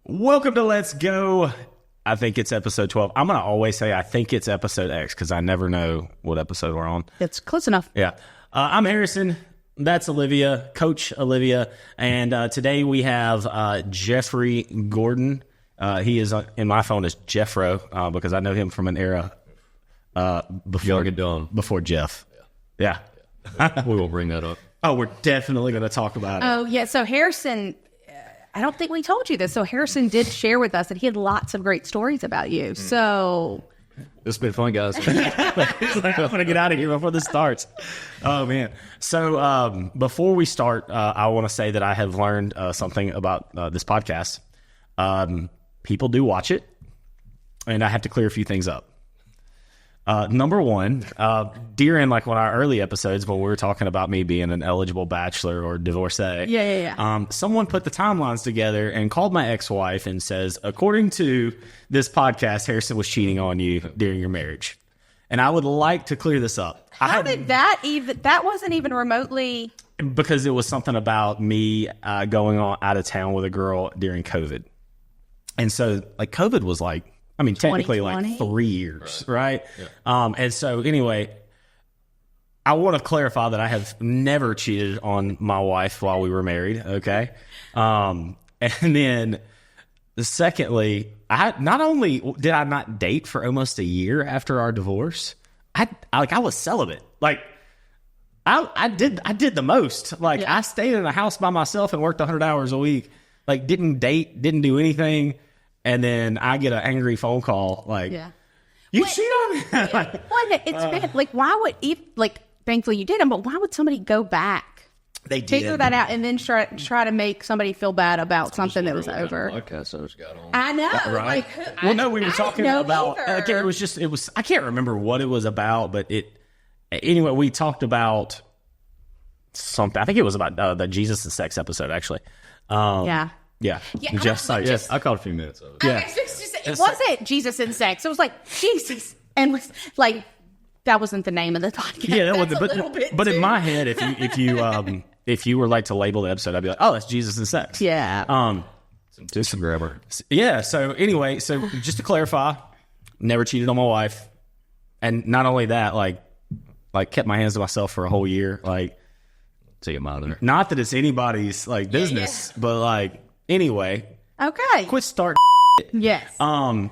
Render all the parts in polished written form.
Welcome to Let's Go. I think it's episode 12. I'm going to always say I think it's episode X because I never know what episode we're on. It's close enough. Yeah. I'm Harrison. That's Alivia, Coach Alivia. And today we have Jeffrey Gordon. He is in my phone as Jeffro because I know him from an era before Jeff. Yeah. We won't bring that up. Oh, we're definitely going to talk about it. Oh, yeah. So Harrison, I don't think we told you this. So Harrison did share with us that he had lots of great stories about you. So It's been fun, guys. He's like, I'm going to get out of here before this starts. Oh, man. So before we start, I want to say that I have learned something about this podcast. People do watch it, and I have to clear a few things up. Number one, during like one of our early episodes when we were talking about me being an eligible bachelor or divorcee, someone put the timelines together and called my ex-wife and says, according to this podcast, Harrison was cheating on you during your marriage. And I would like to clear this up. how did that even, that wasn't even remotely. Because it was something about me going on out of town with a girl during COVID. And so like COVID was like, I mean, technically like 3 years, right? Yeah. And so anyway, I want to clarify that I have never cheated on my wife while we were married, okay? And then secondly, not only did I not date for almost a year after our divorce, I was celibate. Like I did the most. Like I stayed in a house by myself and worked 100 hours a week. Like didn't date, didn't do anything. And then I get an angry phone call like, you cheat on me? It's bad. Like, why would, like, thankfully you didn't, but why would somebody go back? They did. Figure that out and then try to make somebody feel bad about something that was over. Podcast I just got on. I know. Right. Like, we were talking about, it was, I can't remember what it was about, but anyway, we talked about something. I think it was about the Jesus and Sex episode, actually. Yeah. Yes, I caught a few minutes of it. Yeah. It wasn't Jesus and sex. It was like Jesus and was like that wasn't the name of the podcast. Yeah, that wasn't. But in my head, if you were like to label the episode, I'd be like, oh, that's Jesus and sex. Yeah. Some grammar. Yeah. So anyway, just to clarify, never cheated on my wife, and not only that, like kept my hands to myself for a whole year. Like, take him out of there. Not that it's anybody's like business, but like. Anyway, okay. Quit starting. Yes. Right.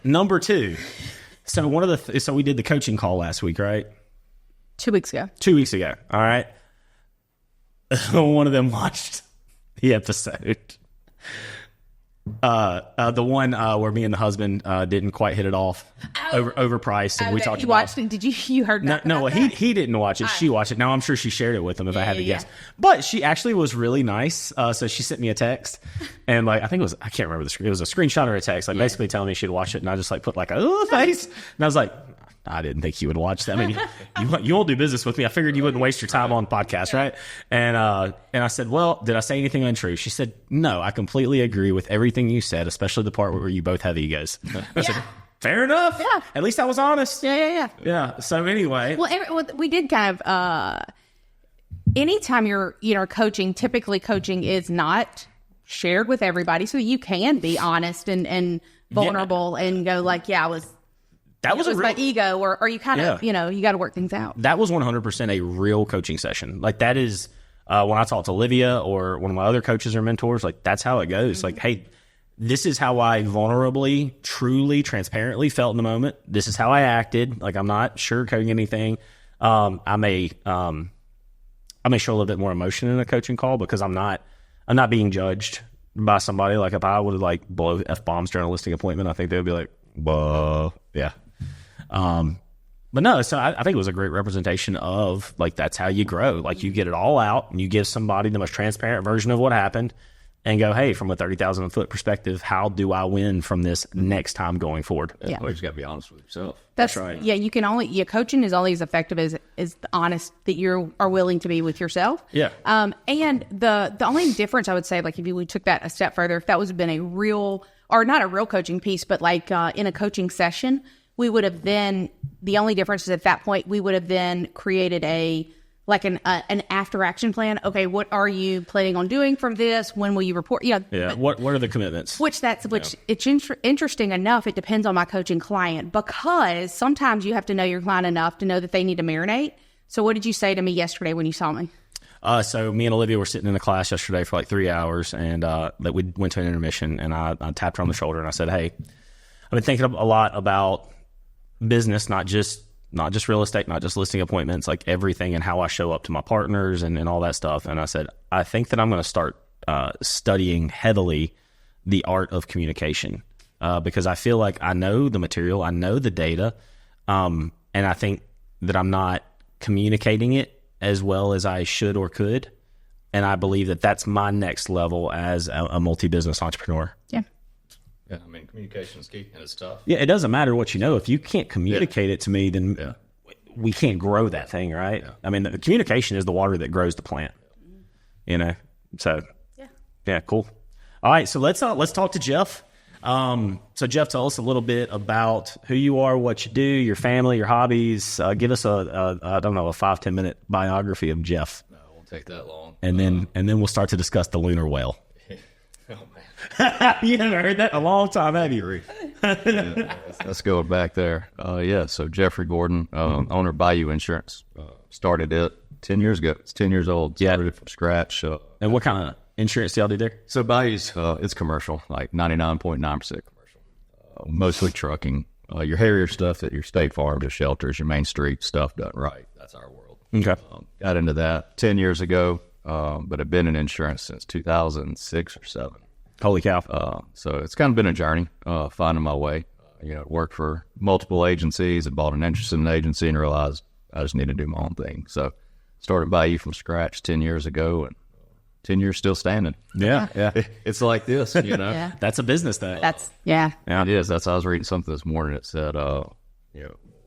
Number two. So so we did the coaching call last week, right? 2 weeks ago. 2 weeks ago. All right. One of them watched the episode. The one where me and the husband didn't quite hit it off, overpriced, and we talked. You watched it? Did you heard? No. He didn't watch it. She watched it. Now I'm sure she shared it with him if I had to guess. But she actually was really nice. So she sent me a text, and like I think I can't remember the screen. It was a screenshot or a text, like basically telling me she'd watch it, and I just like put like a face, and I was like, I didn't think you would watch that. I mean, you won't do business with me. I figured you wouldn't waste your time on podcast, right? And I said, well, did I say anything untrue? She said, no, I completely agree with everything you said, especially the part where you both have egos. I said, fair enough. Yeah. At least I was honest. Yeah. So anyway. Well, we did kind of, anytime you're, coaching, typically coaching is not shared with everybody. So you can be honest and vulnerable and go like, that was my ego, or you kind of, you got to work things out. That was 100% a real coaching session. Like that is when I talk to Alivia or one of my other coaches or mentors, like that's how it goes. Mm-hmm. Like, hey, this is how I vulnerably, truly, transparently felt in the moment. This is how I acted. Like I'm not sugarcoating anything. I may show a little bit more emotion in a coaching call because I'm not being judged by somebody. Like if I would like blow F-bombs during a listing appointment, I think they would be like, whoa, yeah. But no, so I think it was a great representation of like, that's how you grow. Like you get it all out and you give somebody the most transparent version of what happened and go, hey, from a 30,000 foot perspective, how do I win from this next time going forward? Yeah. Well, you just got to be honest with yourself. That's right. Yeah. You can your coaching is only as effective as the honest that you are willing to be with yourself. Yeah. And the only difference I would say, like if we took that a step further, if that was been a real, or not a real coaching piece, but like in a coaching session, we would have then, the only difference is at that point, we would have then created like an after action plan. Okay, what are you planning on doing from this? When will you report? Yeah. What are the commitments? Which it's interesting enough. It depends on my coaching client, because sometimes you have to know your client enough to know that they need to marinate. So what did you say to me yesterday when you saw me? So me and Alivia were sitting in the class yesterday for like 3 hours, and that we went to an intermission, and I tapped her on the shoulder and I said, "Hey, I've been thinking a lot about business, not just real estate, not just listing appointments, like everything, and how I show up to my partners and all that stuff." And I said, I think that I'm going to start studying heavily the art of communication, because I feel like I know the material, I know the data, and I think that I'm not communicating it as well as I should or could. And I believe that that's my next level as a multi-business entrepreneur. Yeah. Yeah, I mean, communication is key, and it's tough. Yeah, it doesn't matter what you know. If you can't communicate it to me, then we can't grow that thing, right? Yeah. I mean, the communication is the water that grows the plant, you know? So, yeah, cool. All right, so let's talk to Jeff. So Jeff, tell us a little bit about who you are, what you do, your family, your hobbies. Give us a 5-10 minute biography of Jeff. No, it won't take that long. And then we'll start to discuss the lunar whale. Oh man, you haven't heard that in a long time, have you? let's go back there. So Jeffrey Gordon, owner of Bayou Insurance, started it 10 years ago. It's 10 years old. Started it from scratch. And what kind of insurance do y'all do there? So Bayou's, it's commercial, like 99.9% commercial, mostly trucking. Your Harrier stuff at your State Farm, your shelters, your Main Street stuff done right. That's our world. Okay. Got into that 10 years ago, but I've been in insurance since 2006 or 7. Holy cow. So it's kind of been a journey, finding my way. Worked for multiple agencies and bought an interest in an agency and realized I just need to do my own thing. So started Bayou from scratch 10 years ago, and 10 years still standing. Yeah. It's like this, Yeah. That's a business thing. Yeah. It is. I was reading something this morning that said,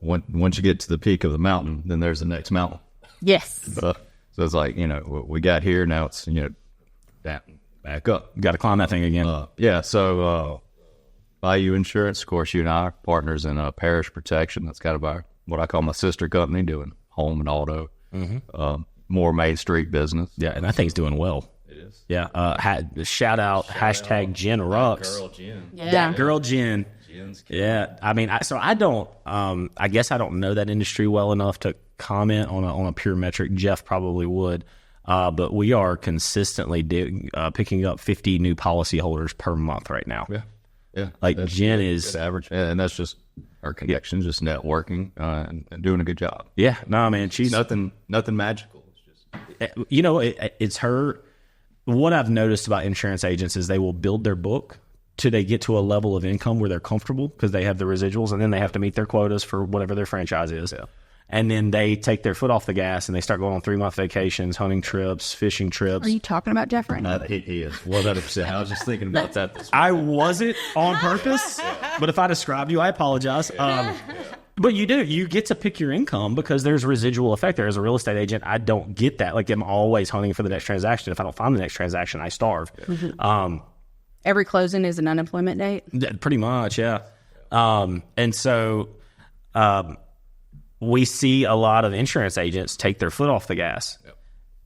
once you get to the peak of the mountain, then there's the next mountain. Yes. So it's like, we got here, now it's, back up. You got to climb that thing again. So Bayou Insurance, of course, you and I are partners in parish protection. That's kind of what I call my sister company, doing home and auto. Mm-hmm. More Main Street business. Yeah, and that thing's doing well. It is. Yeah. Shout out hashtag Jen Rux. Girl Jen. Yeah. That girl Jen. Jen's Yeah. I mean, I don't. I guess I don't know that industry well enough to comment on a pure metric. Jeff probably would. But we are consistently picking up 50 new policyholders per month right now. Yeah. Like That's Jen is average, and that's just our connections, just networking and doing a good job. Yeah. No, man. She's Nothing magical. It's her. What I've noticed about insurance agents is they will build their book till they get to a level of income where they're comfortable because they have the residuals, and then they have to meet their quotas for whatever their franchise is. Yeah. And then they take their foot off the gas and they start going on 3-month vacations, hunting trips, fishing trips. Are you talking about Jeff right now? He is 100%. I was just thinking about that this I wasn't on purpose, but if I described you, I apologize. But you get to pick your income because there's residual effect there. As a real estate agent, I don't get that. Like, I'm always hunting for the next transaction. If I don't find the next transaction, I starve. Mm-hmm. Every closing is an unemployment date? Pretty much, yeah. And so we see a lot of insurance agents take their foot off the gas.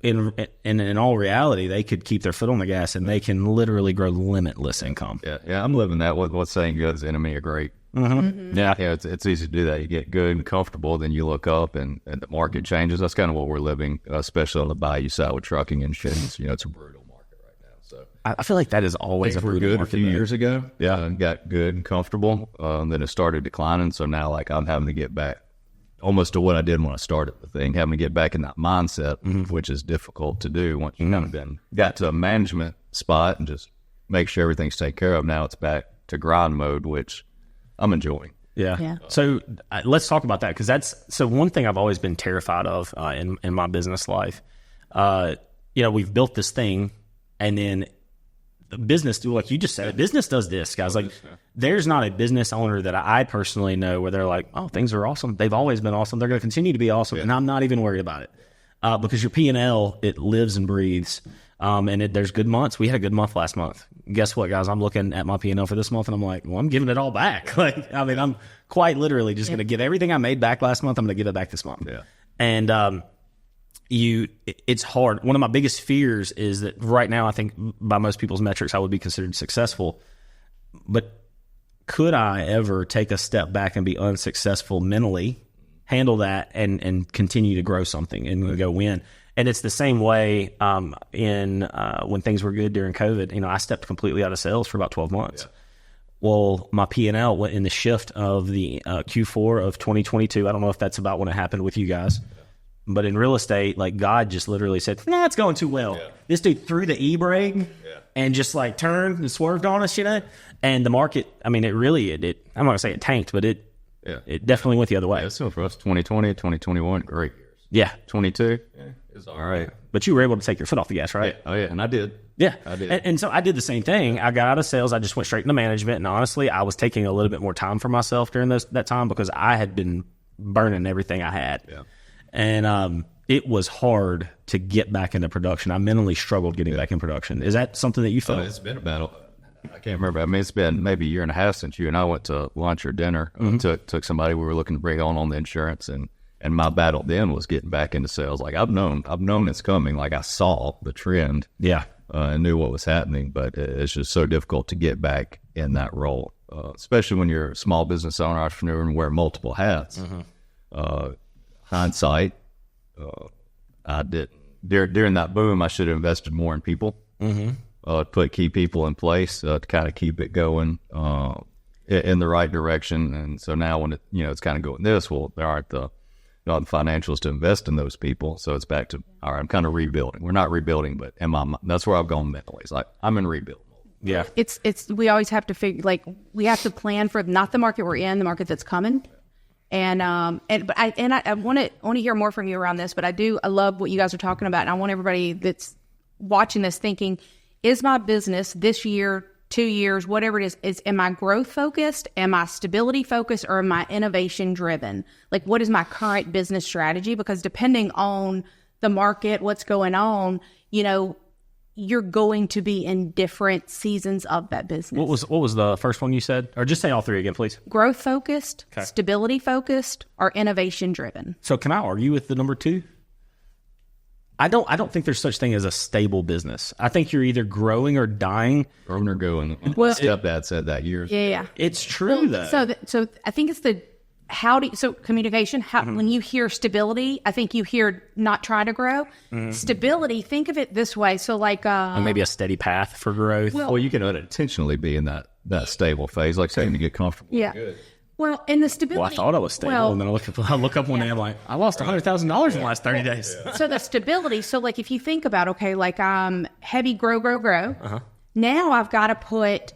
Yep. In all reality, they could keep their foot on the gas and they can literally grow limitless income. Yeah, I'm living that. What's saying good is enemy of great. Mm-hmm. Mm-hmm. Yeah, it's easy to do that. You get good and comfortable, then you look up and the market changes. That's kind of what we're living, especially on the Bayou side with trucking and insurance. It's a brutal market right now. So I feel like that is always a brutal good market. A few years ago, got good and comfortable. Then it started declining. So now, like, I'm having to get back almost to what I did when I started the thing, having to get back in that mindset, which is difficult to do once you've kind of got to a management spot and just make sure everything's taken care of. Now it's back to grind mode, which I'm enjoying. Yeah. So let's talk about that, because so one thing I've always been terrified of in my business life. We've built this thing, and then the business, like you just said, business does this, guys. Like, there's not a business owner that I personally know where they're like, oh, things are awesome. They've always been awesome. They're going to continue to be awesome, and I'm not even worried about it, because your P&L, it lives and breathes. And there's good months. We had a good month last month. Guess what, guys? I'm looking at my P&L for this month, and I'm like, well, I'm giving it all back. I'm quite literally just going to give everything I made back last month. I'm going to give it back this month. Yeah. And it's hard. One of my biggest fears is that right now, I think by most people's metrics, I would be considered successful. But could I ever take a step back and be unsuccessful mentally, handle that, and continue to grow something and go win? And it's the same way when things were good during COVID. I stepped completely out of sales for about 12 months. Yeah. Well, my P&L went in the shift of the Q4 of 2022. I don't know if that's about when it happened with you guys. But in real estate, like God just literally said, nah, it's going too well. Yeah. This dude threw the e-brake and just like turned and swerved on us, And the market, I mean, it really, I'm not going to say it tanked, but it definitely went the other way. Yeah, so for us, 2020, 2021, great years. Yeah. 22, it's all right. But you were able to take your foot off the gas, right? Yeah. Oh, yeah, and I did. Yeah. I did. And so I did the same thing. I got out of sales. I just went straight into management. And honestly, I was taking a little bit more time for myself during that time because I had been burning everything I had. Yeah. And it was hard to get back into production. I mentally struggled getting back in production. Is that something that you felt? It's been a battle. I can't remember. I mean, it's been maybe a year and a half since you and I went to lunch or dinner. Took somebody we were looking to bring on the insurance, and my battle then was getting back into sales. Like I've known it's coming. Like I saw the trend. Yeah. And knew what was happening, but it's just so difficult to get back in that role, especially when you're a small business owner, entrepreneur, and wear multiple hats. Hindsight, I did during that boom. I should have invested more in people. Put key people in place to kind of keep it going in the right direction. And so now when it's kind of going this, well, there aren't the financials to invest in those people. So it's back to, all right, I'm kind of rebuilding. We're not rebuilding, but that's where I've gone mentally. It's like, I'm in rebuild mode. Yeah. We always have to figure, like, we have to plan for not the market we're in, the market that's coming. And I want to hear more from you around this, but I love what you guys are talking about. And I want everybody that's watching this thinking, is my business this year, 2 years, whatever it is, am I growth focused? Am I stability focused, or am I innovation driven? Like, what is my current business strategy? Because depending on the market, what's going on, you're going to be in different seasons of that business. What was the first one you said? Or just say all three again, please. Growth focused, stability focused, or innovation driven. So can I argue with the number two? I don't think there's such thing as a stable business. I think you're either growing or dying. Growing or going. Well, stepdad said that years ago. Yeah. It's true though. So I think it's communication. When you hear stability, I think you hear not try to grow. Stability, think of it this way. So like maybe a steady path for growth. Well, you can intentionally be in that stable phase, like saying to get comfortable. Yeah. Good. Well, in the stability... Well, I thought I was stable, and then I look up one day, I'm like, I lost $100,000 in the last 30 days. So the stability, like if you think about, okay, like heavy grow. Now I've got to put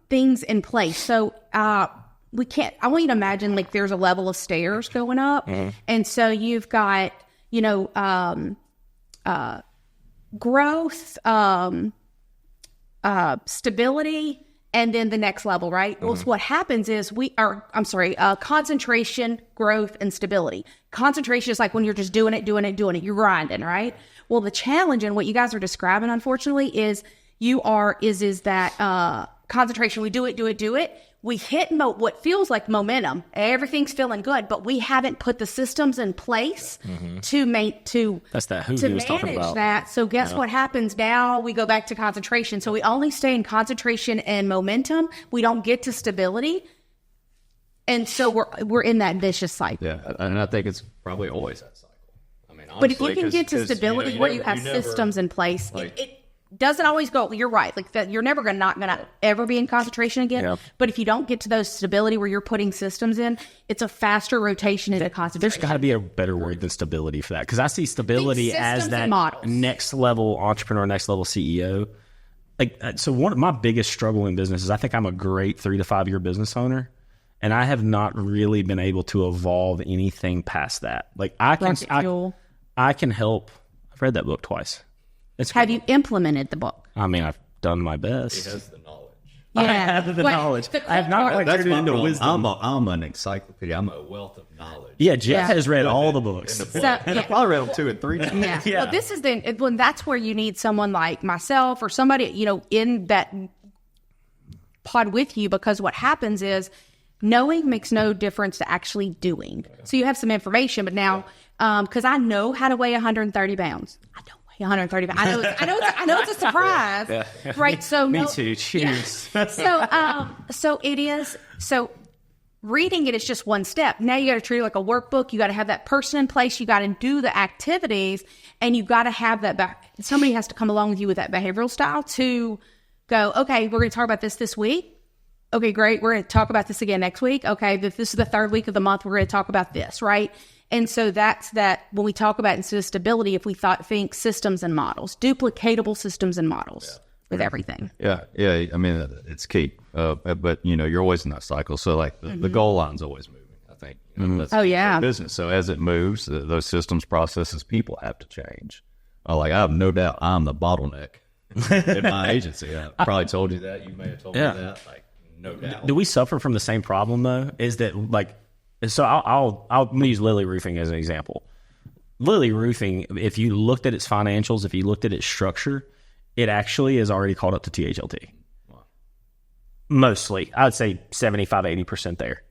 things in place. So I want you to imagine like there's a level of stairs going up. And so you've got, growth, stability, and then the next level, right? Well, so what happens is concentration, growth, and stability. Concentration is like when you're just doing it. You're grinding, right? Well, the challenge and what you guys are describing, unfortunately, is that concentration. We do it. We hit what feels like momentum. Everything's feeling good, but we haven't put the systems in place to manage that. So guess what happens now? We go back to concentration. So we only stay in concentration and momentum. We don't get to stability. And so we're in that vicious cycle. Yeah, and I think it's probably always that cycle. I mean, honestly, but if you can get to stability where you have systems in place, it doesn't always go. You're right. Like that, you're never not going to ever be in concentration again. Yeah. But if you don't get to those stability where you're putting systems in, it's a faster rotation into concentration. There's got to be a better word than stability for that, because I see stability as that next level entrepreneur, next level CEO. Like, so one of my biggest struggle in business is I think I'm a great 3 to 5 year business owner, and I have not really been able to evolve anything past that. Like I can help. I've read that book twice. Have you implemented the book? I mean, I've done my best. He has the knowledge. Yeah. I have the knowledge. I have not quite turned it into wisdom. I'm an encyclopedia. I'm a wealth of knowledge. Yeah, Jeff has read all the books. And I probably read them 2 and 3 times. Yeah. Well, this is when that's where you need someone like myself or somebody, in that pod with you, because what happens is knowing makes no difference to actually doing. So you have some information, but now, because I know how to weigh 130 pounds. I don't weigh 130 pounds. I know it's a surprise, right? So Me too. Cheers. Yeah. So it is. So reading it is just one step. Now you got to treat it like a workbook. You got to have that person in place. You got to do the activities, and you got to have that. Somebody has to come along with you with that behavioral style to go, okay, we're going to talk about this week. Okay, great. We're going to talk about this again next week. Okay, this is the third week of the month. We're going to talk about this, right? And so that's that. When we talk about instead of stability, if we think systems and models, duplicatable systems and models with everything. Yeah. I mean, it's key. But you're always in that cycle. So like the goal line's always moving, I think. That's business. So as it moves, those systems, processes, people have to change. Like I have no doubt I'm the bottleneck in my agency. I probably told you that. You may have told me that. Like no doubt. Do we suffer from the same problem though? Is that like, so I'm going to use Lily Roofing as an example. Lily Roofing, if you looked at its financials, if you looked at its structure, it actually is already caught up to THLT. Wow. Mostly. I would say 75, 80% there.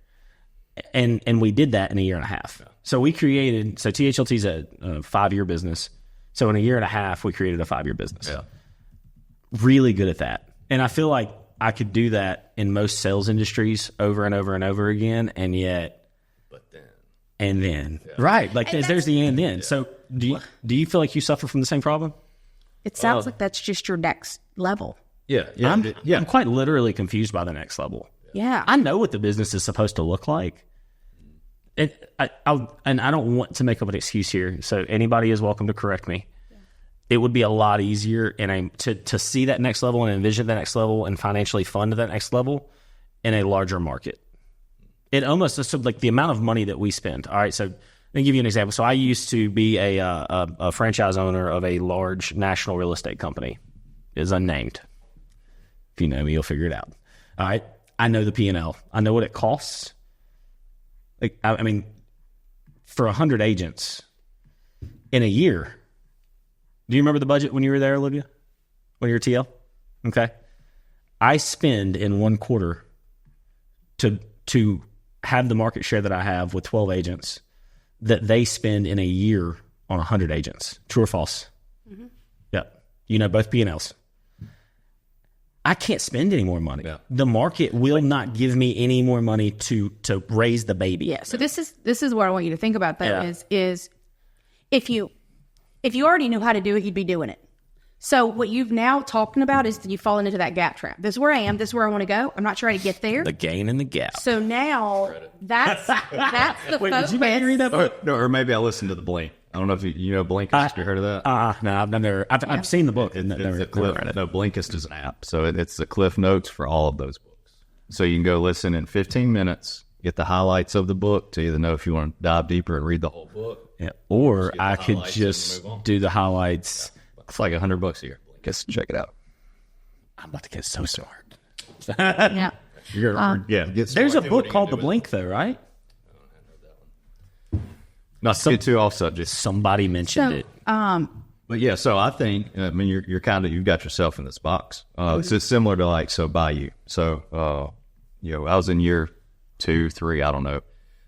And we did that in a year and a half. Yeah. So THLT is a 5-year business. So in a year and a half, we created a 5-year business. Yeah. Really good at that. And I feel like I could do that in most sales industries over and over and over again. And yet, right. Like there's the and then. Yeah. So do you feel like you suffer from the same problem? It sounds like that's just your next level. Yeah. I'm quite literally confused by the next level. Yeah. I know what the business is supposed to look like. And I don't want to make up an excuse here, so anybody is welcome to correct me. Yeah. It would be a lot easier to see that next level and envision that next level and financially fund that next level in a larger market. It almost so like the amount of money that we spend. All right, so let me give you an example. So I used to be a franchise owner of a large national real estate company. It is unnamed. If you know me, you'll figure it out. All right, I know the P&L. I know what it costs. Like I mean, for 100 agents in a year. Do you remember the budget when you were there, Olivia? When you were TL? Okay. I spend in one quarter to have the market share that I have with 12 agents that they spend in a year on 100 agents. True or false? Mm-hmm. Yep. You know both P&Ls. I can't spend any more money. Yeah. The market will not give me any more money to raise the baby. Yeah. So this is what I want you to think about though is if you already knew how to do it, you'd be doing it. So what you've now talking about is that you've fallen into that gap trap. This is where I am. This is where I want to go. I'm not trying to get there. The gain in the gap. So now that's the Wait, focus. did you read that book? Or maybe I listened to the Blink. I don't know if you know Blinkist. Have you heard of that? No, I've seen the book. And never read it. No, Blinkist is an app. So it's the cliff notes for all of those books. So you can go listen in 15 minutes, get the highlights of the book to either know if you want to dive deeper and read the whole book. Yeah. Or I could just do the highlights. Yeah. It's like $100 a year. Just check it out. I'm about to get so smart. Yeah. There's a book called The Blink, though, right? Not to get too off subject. Somebody mentioned it. But yeah, so I think, you've got yourself in this box. It's just similar to Bayou. So, I was in year 2, 3, I don't know.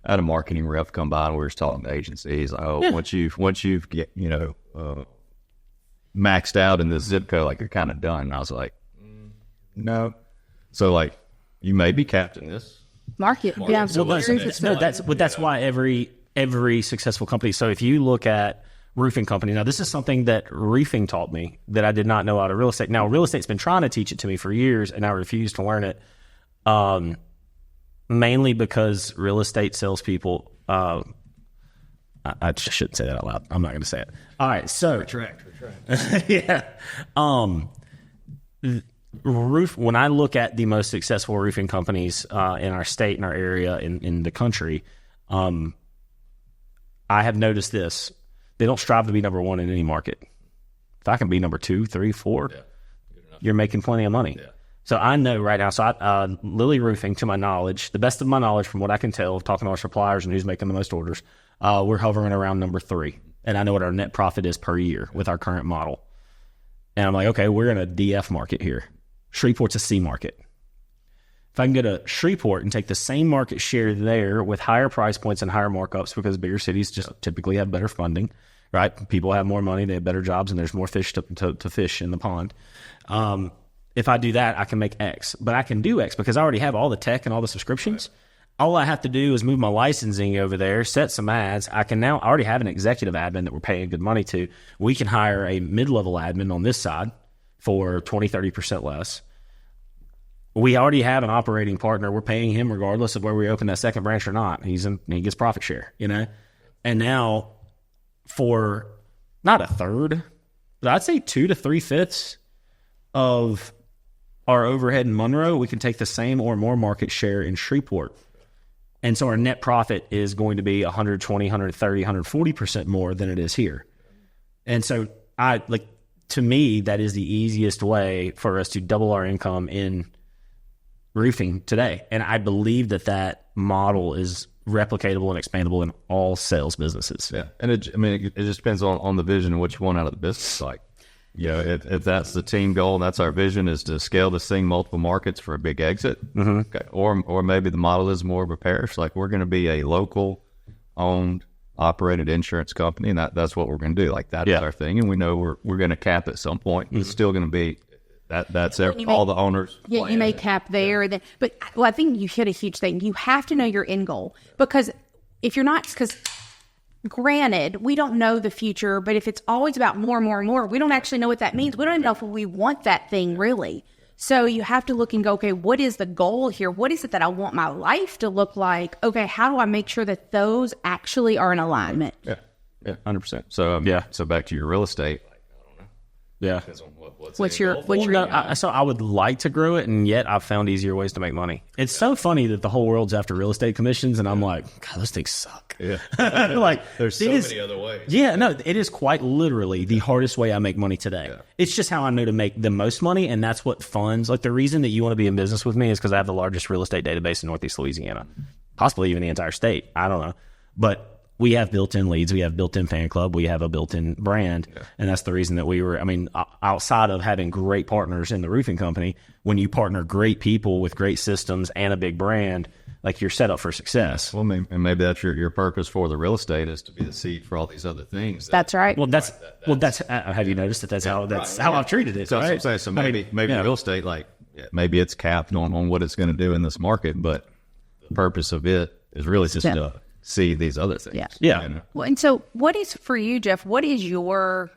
I had a marketing rep come by and we were talking to agencies. Once you've get, maxed out in this zip code, like you're kind of done. And I was like, no. So you may be capped in this market. Yeah. So that's why every successful company. So if you look at roofing company, now this is something that roofing taught me that I did not know out of real estate. Now real estate's been trying to teach it to me for years and I refuse to learn it. Mainly because real estate salespeople, I shouldn't say that out loud. I'm not going to say it. All right, so retract. Yeah. When I look at the most successful roofing companies in our state, in our area, in the country, I have noticed this: they don't strive to be number one in any market. If I can be number 2, 3, 4, you're making plenty of money. Yeah. So I know right now. So Lily Roofing, to my knowledge, the best of my knowledge, from what I can tell, talking to our suppliers and who's making the most orders, we're hovering around number 3. And I know what our net profit is per year with our current model. And I'm like, okay, we're in a DF market here. Shreveport's a C market. If I can go to Shreveport and take the same market share there with higher price points and higher markups, because bigger cities just typically have better funding, right? People have more money, they have better jobs, and there's more fish to fish in the pond. If I do that, I can make X. But I can do X because I already have all the tech and all the subscriptions. Right. All I have to do is move my licensing over there, set some ads. I already have an executive admin that we're paying good money to. We can hire a mid-level admin on this side for 20, 30% less. We already have an operating partner. We're paying him regardless of where we open that second branch or not. He gets profit share, And now for not a third, but I'd say 2 to 3/5 of our overhead in Monroe, we can take the same or more market share in Shreveport. And so our net profit is going to be 120, 130, 140% more than it is here. And so to me, that is the easiest way for us to double our income in roofing today. And I believe that model is replicatable and expandable in all sales businesses. Yeah. And it just depends on the vision and what you want out of the business. Like, if that's the team goal, that's our vision, is to scale this thing multiple markets for a big exit. Mm-hmm. Okay. Or maybe the model is more of a parish. Like, we're going to be a local owned, operated insurance company, and that's what we're going to do. Like, that's our thing. And we know we're going to cap at some point. Mm-hmm. It's still going to be that's all the owners. Yeah, plan. You may cap there. Yeah. But I think you hit a huge thing. You have to know your end goal, because if you're not, because granted, we don't know the future, but if it's always about more and more and more, we don't actually know what that means. We don't even know if we want that thing really. So you have to look and go, okay, what is the goal here? What is it that I want my life to look like? Okay, how do I make sure that those actually are in alignment? Yeah, 100%. So so back to your real estate. Yeah. What's your so I would like to grow it, and yet I've found easier ways to make money. It's so funny that the whole world's after real estate commissions, and I'm like, God, those things suck. Yeah. Like, there's so many other ways. Yeah, no, it is quite literally the hardest way I make money today. Yeah. It's just how I know to make the most money, and that's what funds. Like, the reason that you want to be in business with me is because I have the largest real estate database in Northeast Louisiana, possibly even the entire state. I don't know. But we have built-in leads, we have built-in fan club, we have a built-in brand, and that's the reason that outside of having great partners in the roofing company, when you partner great people with great systems and a big brand, like, you're set up for success. Well, maybe that's your purpose for the real estate, is to be the seed for all these other things. That's right. Well, that's have you noticed that's how I've treated it? So, right? So maybe real estate, maybe it's capped on what it's going to do in this market, but the purpose of it is really just to see these other things. Yeah. Well, and so what is, for you, Jeff, what is your,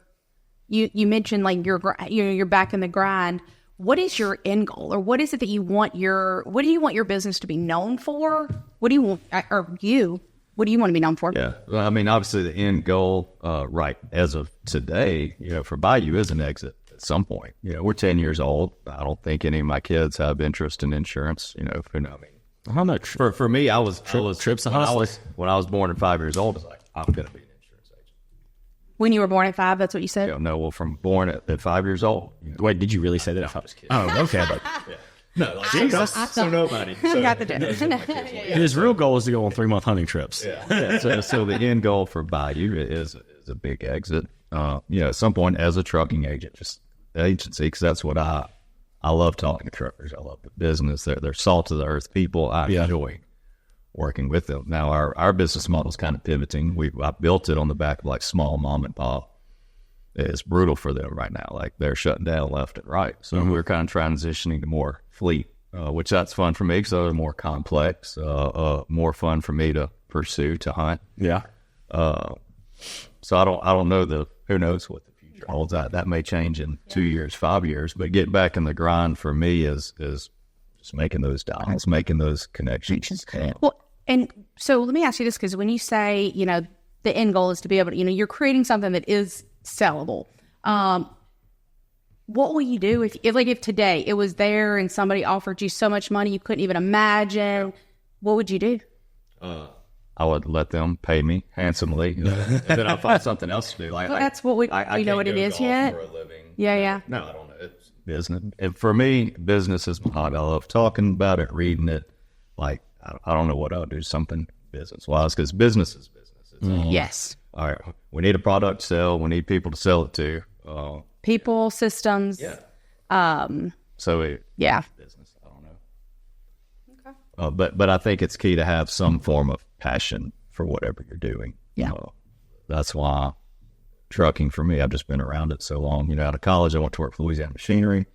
you mentioned like you're back in the grind. What is your end goal, or what is it that you want what do you want your business to be known for? What do you want, what do you want to be known for? Yeah. Well, obviously the end goal, right, as of today, for Bayou is an exit at some point. We're 10 years old. I don't think any of my kids have interest in insurance, How much? For me, trips a hustle. When I was born at 5 years old, I was like, I'm going to be an insurance agent. When you were born at 5, that's what you said? From born at 5 years old. Wait, did you really say that? I was kidding. Oh, okay. But no, so nobody. So, got the his real goal is to go on 3-month hunting trips. Yeah. So the end goal for Bayou is a big exit. At some point, as a trucking agent, just agency, because that's what I love talking to truckers. I love the business. They're salt of the earth people. I enjoy working with them. Now, our business model is kind of pivoting. I built it on the back of like small mom and pop. It's brutal for them right now. Like, they're shutting down left and right. So we're kind of transitioning to more fleet, which that's fun for me because they're more complex, more fun for me to pursue, to hunt. Yeah. So I don't know who knows what the future holds. That may change in 2 years, 5 years, but getting back in the grind for me is just making those dials, making those connections. Well, and so let me ask you this, because when you say, the end goal is to be able to, you're creating something that is sellable. What will you do if today it was there and somebody offered you so much money you couldn't even imagine? What would you do? I would let them pay me handsomely, and then I'll find something else to do. That's what we know what it is yet. For a living. Yeah. No, I don't know. It's business. And for me, business is my hobby. I love talking about it, reading it. Like, I don't know what I'll do, something business-wise, because business is business. It's yes. All right. We need a product to sell. We need people to sell it to. People, systems. Yeah. Business. I don't know. But I think it's key to have some form of passion for whatever you're doing. Yeah. That's why trucking for me, I've just been around it so long. Out of college, I went to work for Louisiana Machinery.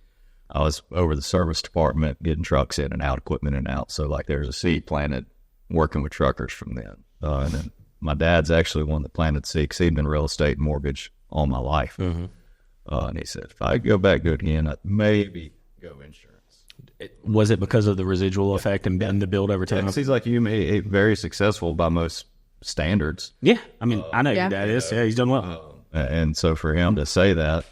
I was over the service department, getting trucks in and out, equipment in and out. So like there's a seed planted working with truckers from then. And then my dad's actually one that planted seed because he'd been real estate and mortgage all my life. And he said, if I go back, do it again, I'd maybe go insurance. Was it because of the residual effect and the build over time? Yeah, he's like you, very successful by most standards. Yeah. I mean, I know who your dad is. Yeah, he's done well. And so for him to say that,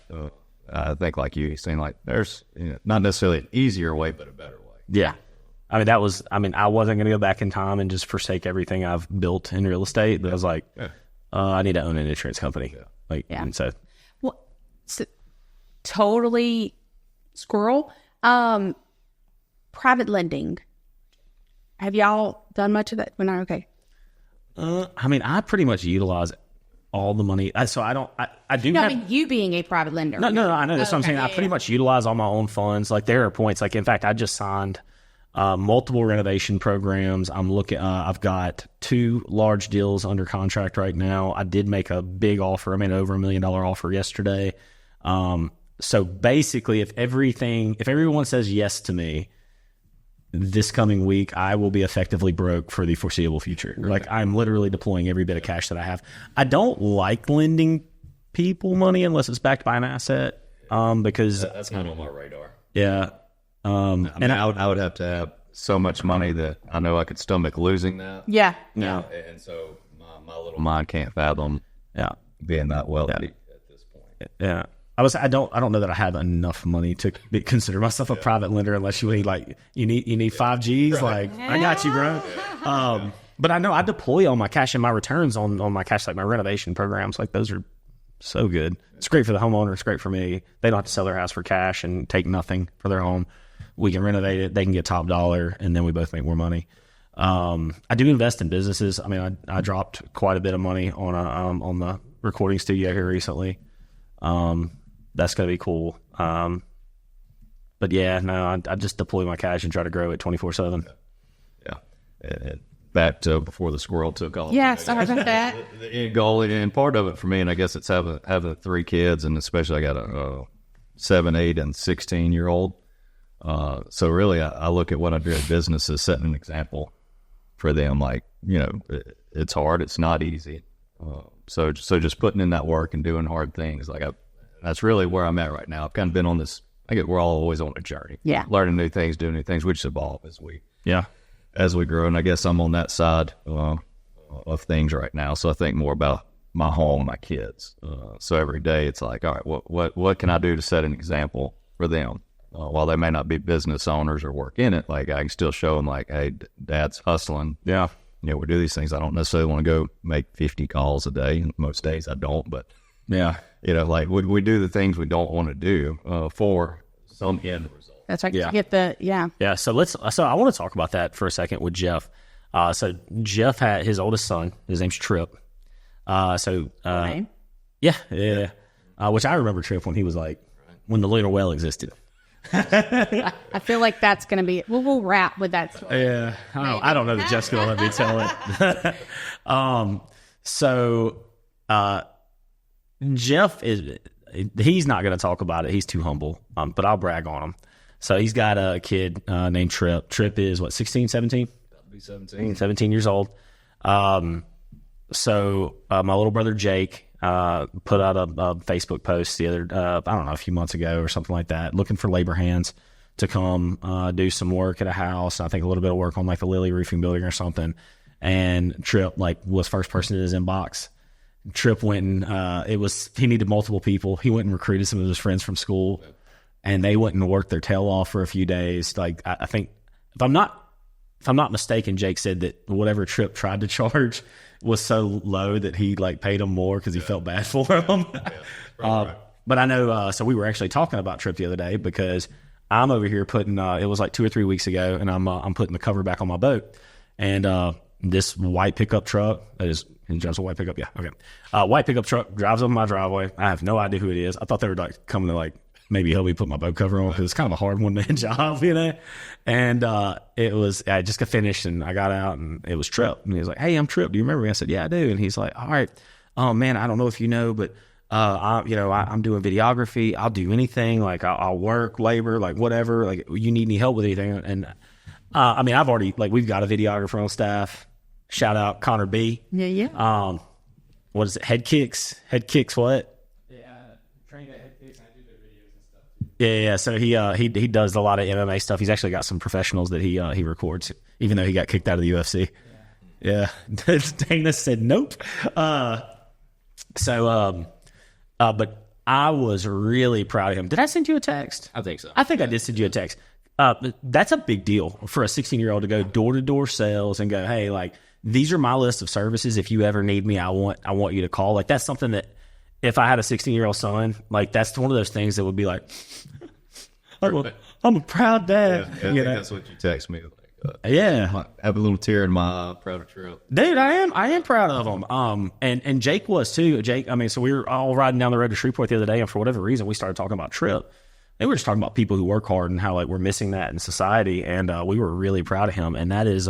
I think like you, he's saying like there's not necessarily an easier way, but a better way. Yeah. I mean, I wasn't going to go back in time and just forsake everything I've built in real estate. But I was like, I need to own an insurance company. And so. Well, totally squirrel. Private lending. Have y'all done much of that? Okay. I mean, I pretty much utilize all the money. So I don't, I do No, have. I mean, you being a private lender. No, I know. That's what I'm saying. I pretty much utilize all my own funds. Like there are points, like in fact, I just signed multiple renovation programs. I'm looking, I've got 2 large deals under contract right now. I did make a big offer. I made over $1 million offer yesterday. So basically if everyone says yes to me this coming week, I will be effectively broke for the foreseeable future. Right. Like I'm literally deploying every bit of cash that I have. I don't like lending people money unless it's backed by an asset. Because that's not on my radar. Yeah. I would have to have so much money that I know I could stomach losing that. Yeah. And so my little mind can't fathom being that wealthy at this point. Yeah. I don't know that I have enough money to consider myself a private lender unless you need you need 5 Gs. Right. Like I got you, bro. But I know I deploy all my cash and my returns on my cash, like my renovation programs. Like those are so good. It's great for the homeowner. It's great for me. They don't have to sell their house for cash and take nothing for their home. We can renovate it. They can get top dollar, and then we both make more money. I do invest in businesses. I mean, I dropped quite a bit of money on the recording studio here recently. That's going to be cool. But yeah, no, I just deploy my cash and try to grow it 24/7. Yeah. And back to before the squirrel took off. Yeah, sorry about that. The end goal, and part of it for me, and I guess it's having 3 kids, and especially I got a 7, 8, and 16-year-old. So really, I look at what I do in business as setting an example for them. Like, it's hard. It's not easy. So just putting in that work and doing hard things. Like that's really where I'm at right now. I've kind of been on this. We're all always on a journey. Yeah. Learning new things, doing new things. We just evolve as we grow. And I guess I'm on that side of things right now. So I think more about my home, my kids. So every day it's like, all right, what can I do to set an example for them? While they may not be business owners or work in it, like I can still show them like, hey, dad's hustling. Yeah. We do these things. I don't necessarily want to go make 50 calls a day. Most days I don't, but like we do the things we don't want to do for some end result. That's right. Yeah. To get Yeah. So I want to talk about that for a second with Jeff. So Jeff had his oldest son. His name's Trip. Which I remember Trip when he was like, when the Lunar Well existed. I feel like that's going to be. We'll wrap with that story. Yeah, I don't know that Jeff's going to let me tell it. Jeff he's not going to talk about it. He's too humble. But I'll brag on him. So he's got a kid named Trip. Trip is what, 16, 17? That'll be 17. 17 years old. So my little brother Jake put out a Facebook post the other, a few months ago or something like that, looking for labor hands to come do some work at a house. I think a little bit of work on like the Lily roofing building or something. And Trip was first person in his inbox. Trip went and he needed multiple people. He went and recruited some of his friends from school, and they went and worked their tail off for a few days. Like I think if I'm not mistaken, Jake said that whatever Trip tried to charge was so low that he like paid him more because he felt bad for him. Right. But I know, so we were actually talking about Trip the other day because I'm over here putting, it was like 2 or 3 weeks ago, and I'm putting the cover back on my boat. And this white pickup truck, he drives a white pickup? Yeah, okay. White pickup truck drives up my driveway. I have no idea who it is. I thought they were like coming to like maybe help me put my boat cover on because it's kind of a hard one-man job, you know? And I just got finished and I got out and it was Tripp. And he was like, hey, I'm Tripp. Do you remember me? I said, yeah, I do. And he's like, all right, man, I don't know if you know, but I'm doing videography. I'll do anything. Like I'll work, labor, like whatever. Like you need any help with anything. And I mean, I've already, like we've got a videographer on staff. Shout out Connor B. Yeah. What is it? Head kicks what? Trained at Head Kicks, and I do their videos and stuff. Yeah. So he does a lot of MMA stuff. He's actually got some professionals that he records, even though he got kicked out of the UFC. Yeah. Dana said nope. But I was really proud of him. Did I send you a text? I think so. I think I did send you a text. That's a big deal for a 16-year-old to go door-to-door sales and go, hey, like these are my list of services. If you ever need me, I want you to call. Like that's something that if I had a 16-year-old son, like that's one of those things that would be like, I'm a proud dad. I think that's what you text me. Like, yeah, I have a little tear in my eye. Proud of Tripp. Dude, I am proud of him. And Jake was too. Jake, I mean, so we were all riding down the road to Shreveport the other day, and for whatever reason, we started talking about Tripp. And we were just talking about people who work hard and how like we're missing that in society. And we were really proud of him. And that is,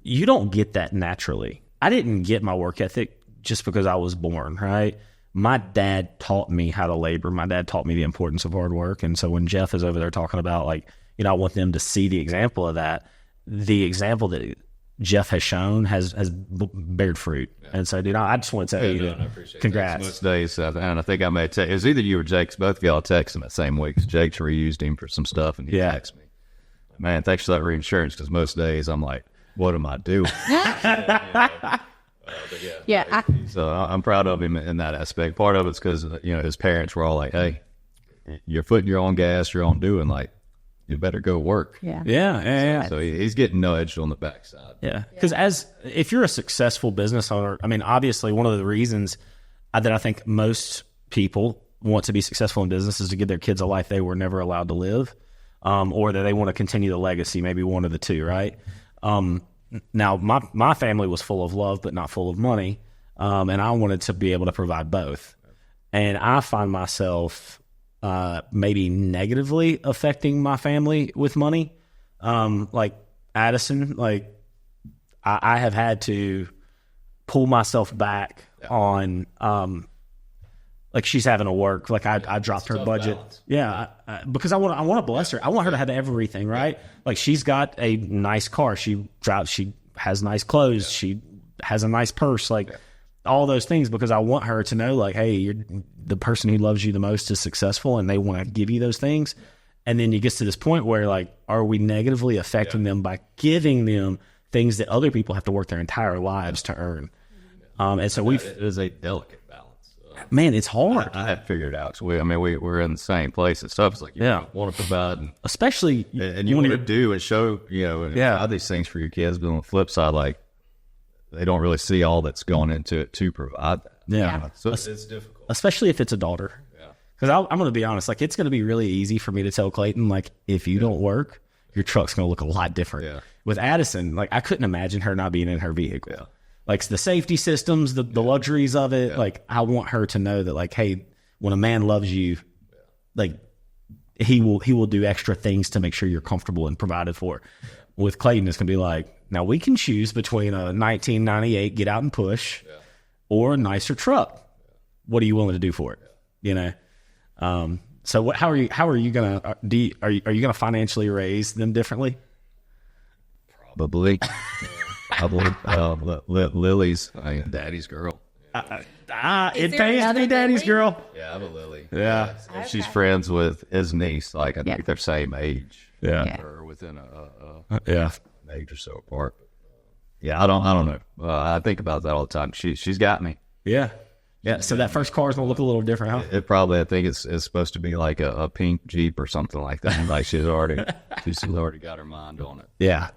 you don't get that naturally. I didn't get my work ethic just because I was born, right? My dad taught me how to labor. My dad taught me the importance of hard work. And so when Jeff is over there talking about like, you know, I want them to see the example of that. The example that Jeff has shown has bared fruit. Yeah. And so, dude, I just want to tell you, congrats. Most days, and I think I may text. It was either you or Jake's. Both of y'all text him that same week. Jake's reused him for some stuff, and he texted me, man, thanks for that reinsurance, because most days I'm like, what am I doing? So I'm proud of him in that aspect. Part of it's because, you know, his parents were all like, hey, you're putting your own gas, you're on doing, like, you better go work. Yeah. So he's getting nudged on the backside. Yeah. Because if you're a successful business owner, I mean, obviously one of the reasons that I think most people want to be successful in business is to give their kids a life they were never allowed to live, or that they want to continue the legacy, maybe one of the two, right? Now, my family was full of love, but not full of money, and I wanted to be able to provide both. And I find myself maybe negatively affecting my family with money. Like Addison, like I have had to pull myself back on, like she's having to work. Like I dropped her budget. Balance. Yeah. Because I want to bless her. I want her to have everything, right? Like she's got a nice car. She has nice clothes. She has a nice purse. Like all those things, because I want her to know, like, hey, you're the person who loves you the most is successful, and they want to give you those things. And then you get to this point where, like, are we negatively affecting them by giving them things that other people have to work their entire lives to earn? And so it is a delicate balance. Man, it's hard. I had figured it out. So we're in the same place and stuff. It's like, you want to provide, and, especially, and you want to do and show, you know, and provide these things for your kids. But on the flip side, like, they don't really see all that's going into it to provide that. Yeah. So it's difficult. Especially if it's a daughter. Yeah. Because I'm going to be honest, like, it's going to be really easy for me to tell Clayton, like, if you don't work, your truck's going to look a lot different. Yeah. With Addison, like, I couldn't imagine her not being in her vehicle. Yeah. Like, the safety systems, the luxuries of it, like, I want her to know that, like, hey, when a man loves you, like, he will do extra things to make sure you're comfortable and provided for. With Clayton, it's going to be like, now we can choose between a 1998 get out and push or a nicer truck. What are you willing to do for it? You know? So how are you going to, are you going to financially raise them differently? Probably. Lily's daddy's girl. It pays to be daddy's girl. Yeah, I have a Lily. Yeah. And she's friends with his niece. Like, I think they're same age. Yeah. Or within an age or so apart. Yeah, I don't know. I think about that all the time. She's got me. Yeah. Yeah. So that first car is gonna look a little different, huh? It probably, I think it's supposed to be like a pink Jeep or something like that. Like she's already got her mind on it. Yeah.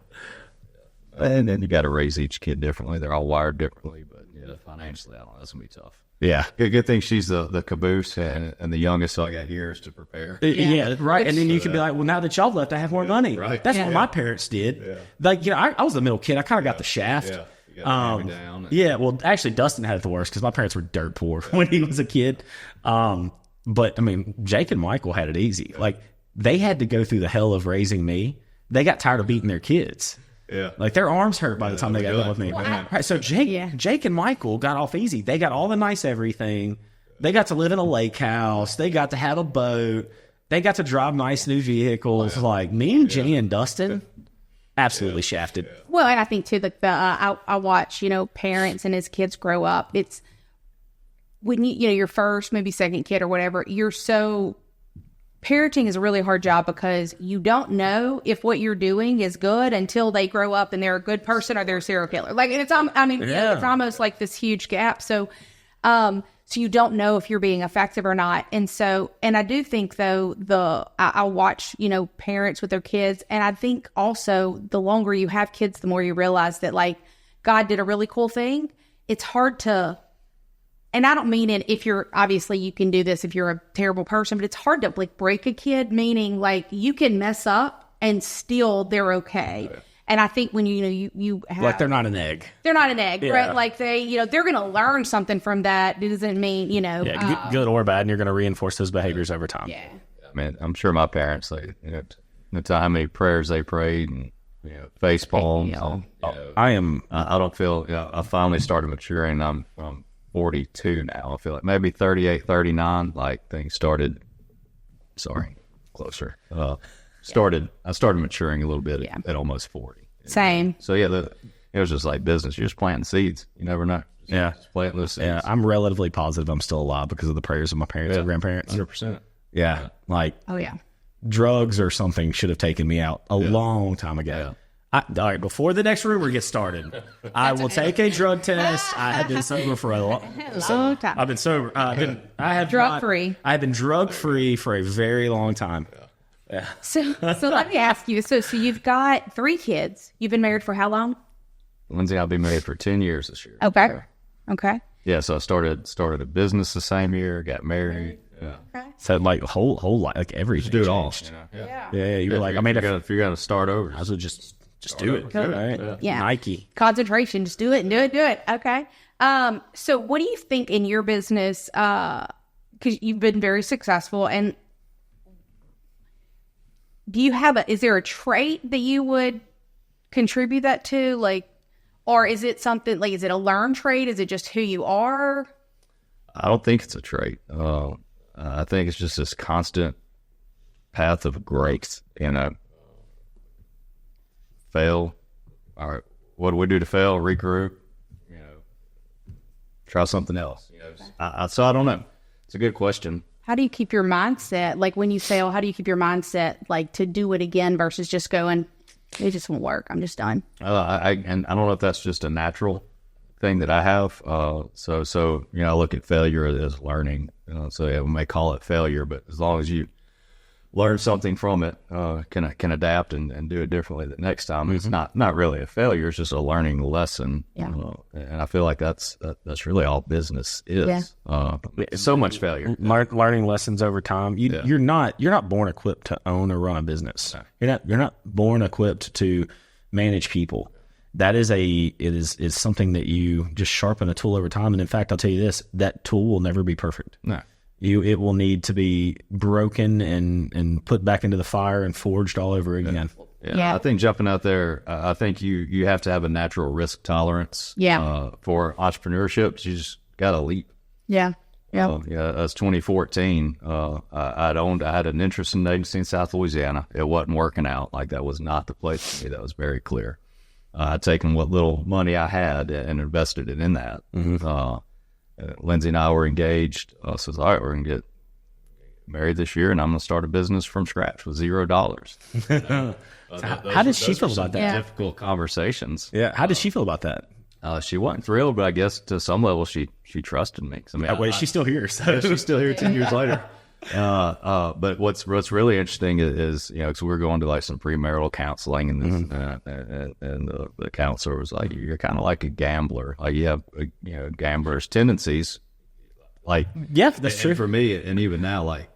And then you got to raise each kid differently. They're all wired differently, but financially, I don't know. That's gonna be tough. Yeah. Good thing she's the caboose and the youngest, so I got years to prepare. Yeah, right. And then you can be like, well, now that y'all left, I have more money. Right. That's what my parents did. Yeah. Like, you know, I was the middle kid. I kind of got the shaft. Yeah. You got to down. Yeah. Well, actually, Dustin had it the worst because my parents were dirt poor when he was a kid. But But I mean, Jake and Michael had it easy. Like they had to go through the hell of raising me. They got tired of beating their kids. Yeah. Like their arms hurt by the time they got done with me. Right, so Jake and Michael got off easy. They got all the nice everything. They got to live in a lake house. They got to have a boat. They got to drive nice new vehicles. Like me and Jenny and Dustin, absolutely shafted. Well, and I think too that I watch, parents and his kids grow up. It's when your first, maybe second kid or whatever, parenting is a really hard job because you don't know if what you're doing is good until they grow up and they're a good person or they're a serial killer. Like it's almost like this huge gap. So you don't know if you're being effective or not. And I do think though, I watch, parents with their kids. And I think also the longer you have kids, the more you realize that like God did a really cool thing. It's hard to, and I don't mean it if you're, obviously you can do this if you're a terrible person, but it's hard to like break a kid, meaning like you can mess up and still they're okay. And I think when you have, like they're not an egg. They're not an egg, right? Like they're going to learn something from that. It doesn't mean, good or bad, and you're going to reinforce those behaviors over time. Yeah. I mean, I'm sure my parents, the time how many prayers they prayed and, face palms. I don't feel, I finally started maturing. I'm 42 now. I feel like maybe 38, 39, like things started, closer. I started maturing a little bit at almost 40. Same. So it was just like business. You're just planting seeds. You never know. Just planting those seeds. Yeah, I'm relatively positive I'm still alive because of the prayers of my parents and grandparents. 100%. Yeah, like drugs or something should have taken me out a long time ago. Yeah. All right, before the next rumor gets started, I will take a drug test. I have been sober for a long time. I've been sober. I have drug-free. I have been drug-free for a very long time. Yeah. So let me ask you. So you've got 3 kids. You've been married for how long? Lindsay, I'll be married for 10 years this year. Okay. Yeah, so I started a business the same year, got married. Yeah. Okay. So like whole life, like everything. Do it all. Yeah. You were like, I mean, if you're gonna start over, I was just do it. Right? Yeah. Nike. Concentration. Just do it and do it. Okay. So what do you think in your business, because you've been very successful, and is there a trait that you would contribute that to? Like, or is it something like, is it a learned trait? Is it just who you are? I don't think it's a trait. I think it's just this constant path of growth. Fail. All right. What do we do to fail? Regroup. Try something else. So I don't know. It's a good question. How do you keep your mindset? Like when you fail, how do you keep your mindset like to do it again versus just going, it just won't work. I'm just done. I don't know if that's just a natural thing that I have. So I look at failure as learning. So we may call it failure, but as long as you learn something from it, can adapt and do it differently the next time. It's not really a failure. It's just a learning lesson. Yeah. And I feel like that's really all business is. So much failure. Learning lessons over time. You're not born equipped to own or run a business. No. You're not born equipped to manage people. That is is something that you just sharpen a tool over time. And in fact, I'll tell you this, that tool will never be perfect. No. It will need to be broken and put back into the fire and forged all over again. Yeah. I think jumping out there, I think you have to have a natural risk tolerance. For entrepreneurship, you just got to leap. Yeah. That's 2014. I had an interest in an agency in South Louisiana. It wasn't working out. Like that was not the place for me. That was very clear. I'd taken what little money I had and invested it in that. Lindsay and I were engaged. So I was all right, we're going to get married this year, and I'm going to start a business from scratch with $0. How does she feel about that? Yeah. Difficult conversations. Yeah. How does she feel about that? She wasn't thrilled, but I guess to some level she trusted me. I mean, She's still here. So. She's still here 10 years later. But what's really interesting is because we're going to like some premarital counseling, and the counselor was like, "You're kind of like a gambler. Like you have gambler's tendencies." Like that's true for me, and even now, like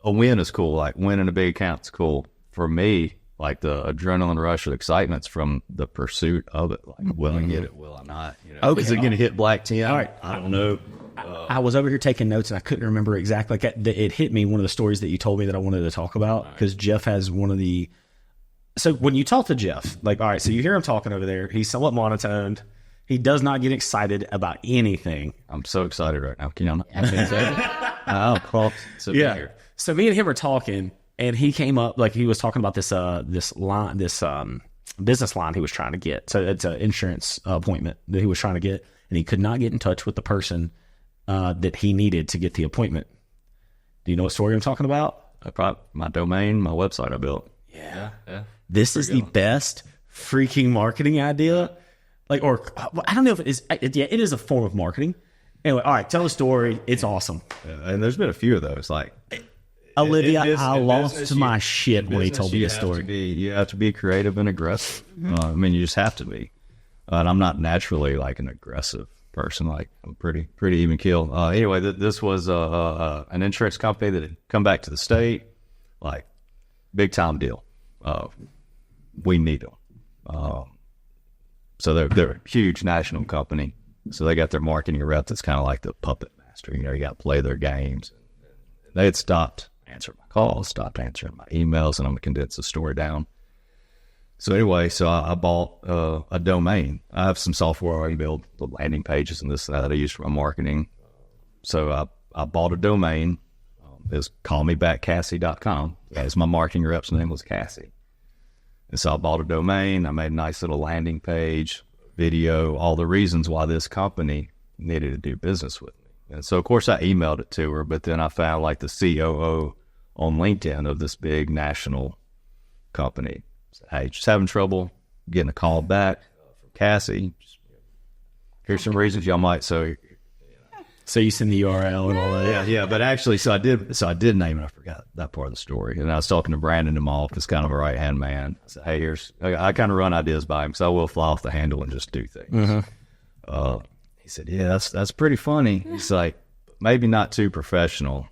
a win is cool. Like winning a big account's cool for me. Like the adrenaline rush of excitement's from the pursuit of it. Like, will I get it? Will I not? Is it going to hit black 10? All right. I don't know. I was over here taking notes and I couldn't remember exactly. Like it hit me, one of the stories that you told me that I wanted to talk about, because Jeff has one of the. So when you talk to Jeff, like, all right, so you hear him talking over there. He's somewhat monotoned. He does not get excited about anything. I'm so excited right now. Can you not? Oh, cool. So Yeah. So me and him were talking, and he came up, like, he was talking about this business line he was trying to get. So it's an insurance appointment that he was trying to get, and he could not get in touch with the person that he needed to get the appointment. Do you know what story I'm talking about? My domain, my website I built. Yeah. This is the best freaking marketing idea. Like, or I don't know if it is. Yeah, it is a form of marketing. Anyway, all right, tell a story. It's awesome. And there's been a few of those. Like, Alivia, I lost my shit when he told me this story. You have to be creative and aggressive. I mean, you just have to be. And I'm not naturally like an aggressive person. Like, I'm pretty even keel. Anyway, this was an insurance company that had come back to the state. Like, big time deal. We need them. So they're a huge national company. So they got their marketing rep that's kind of like the puppet master. You know, you got to play their games. And they had stopped answering my calls, stopped answering my emails, and I'm going to condense the story down. So anyway, I bought a domain. I have some software I can build the landing pages and this and that I use for my marketing. So I bought a domain. It's callmebackcassie.com. As my marketing rep's name was Cassie. And so I bought a domain. I made a nice little landing page, video, all the reasons why this company needed to do business with me. And so, of course, I emailed it to her, but then I found like the COO on LinkedIn of this big national company. Said, hey, just having trouble getting a call back from Cassie. Here's some reasons y'all might. So you send the URL and all that. Yeah. But actually, so I did name it. I forgot that part of the story. And I was talking to Brandon Demoff, as kind of a right-hand man. I said, hey, I kind of run ideas by him, so I will fly off the handle and just do things. He said, yeah, that's pretty funny. He's like, maybe not too professional.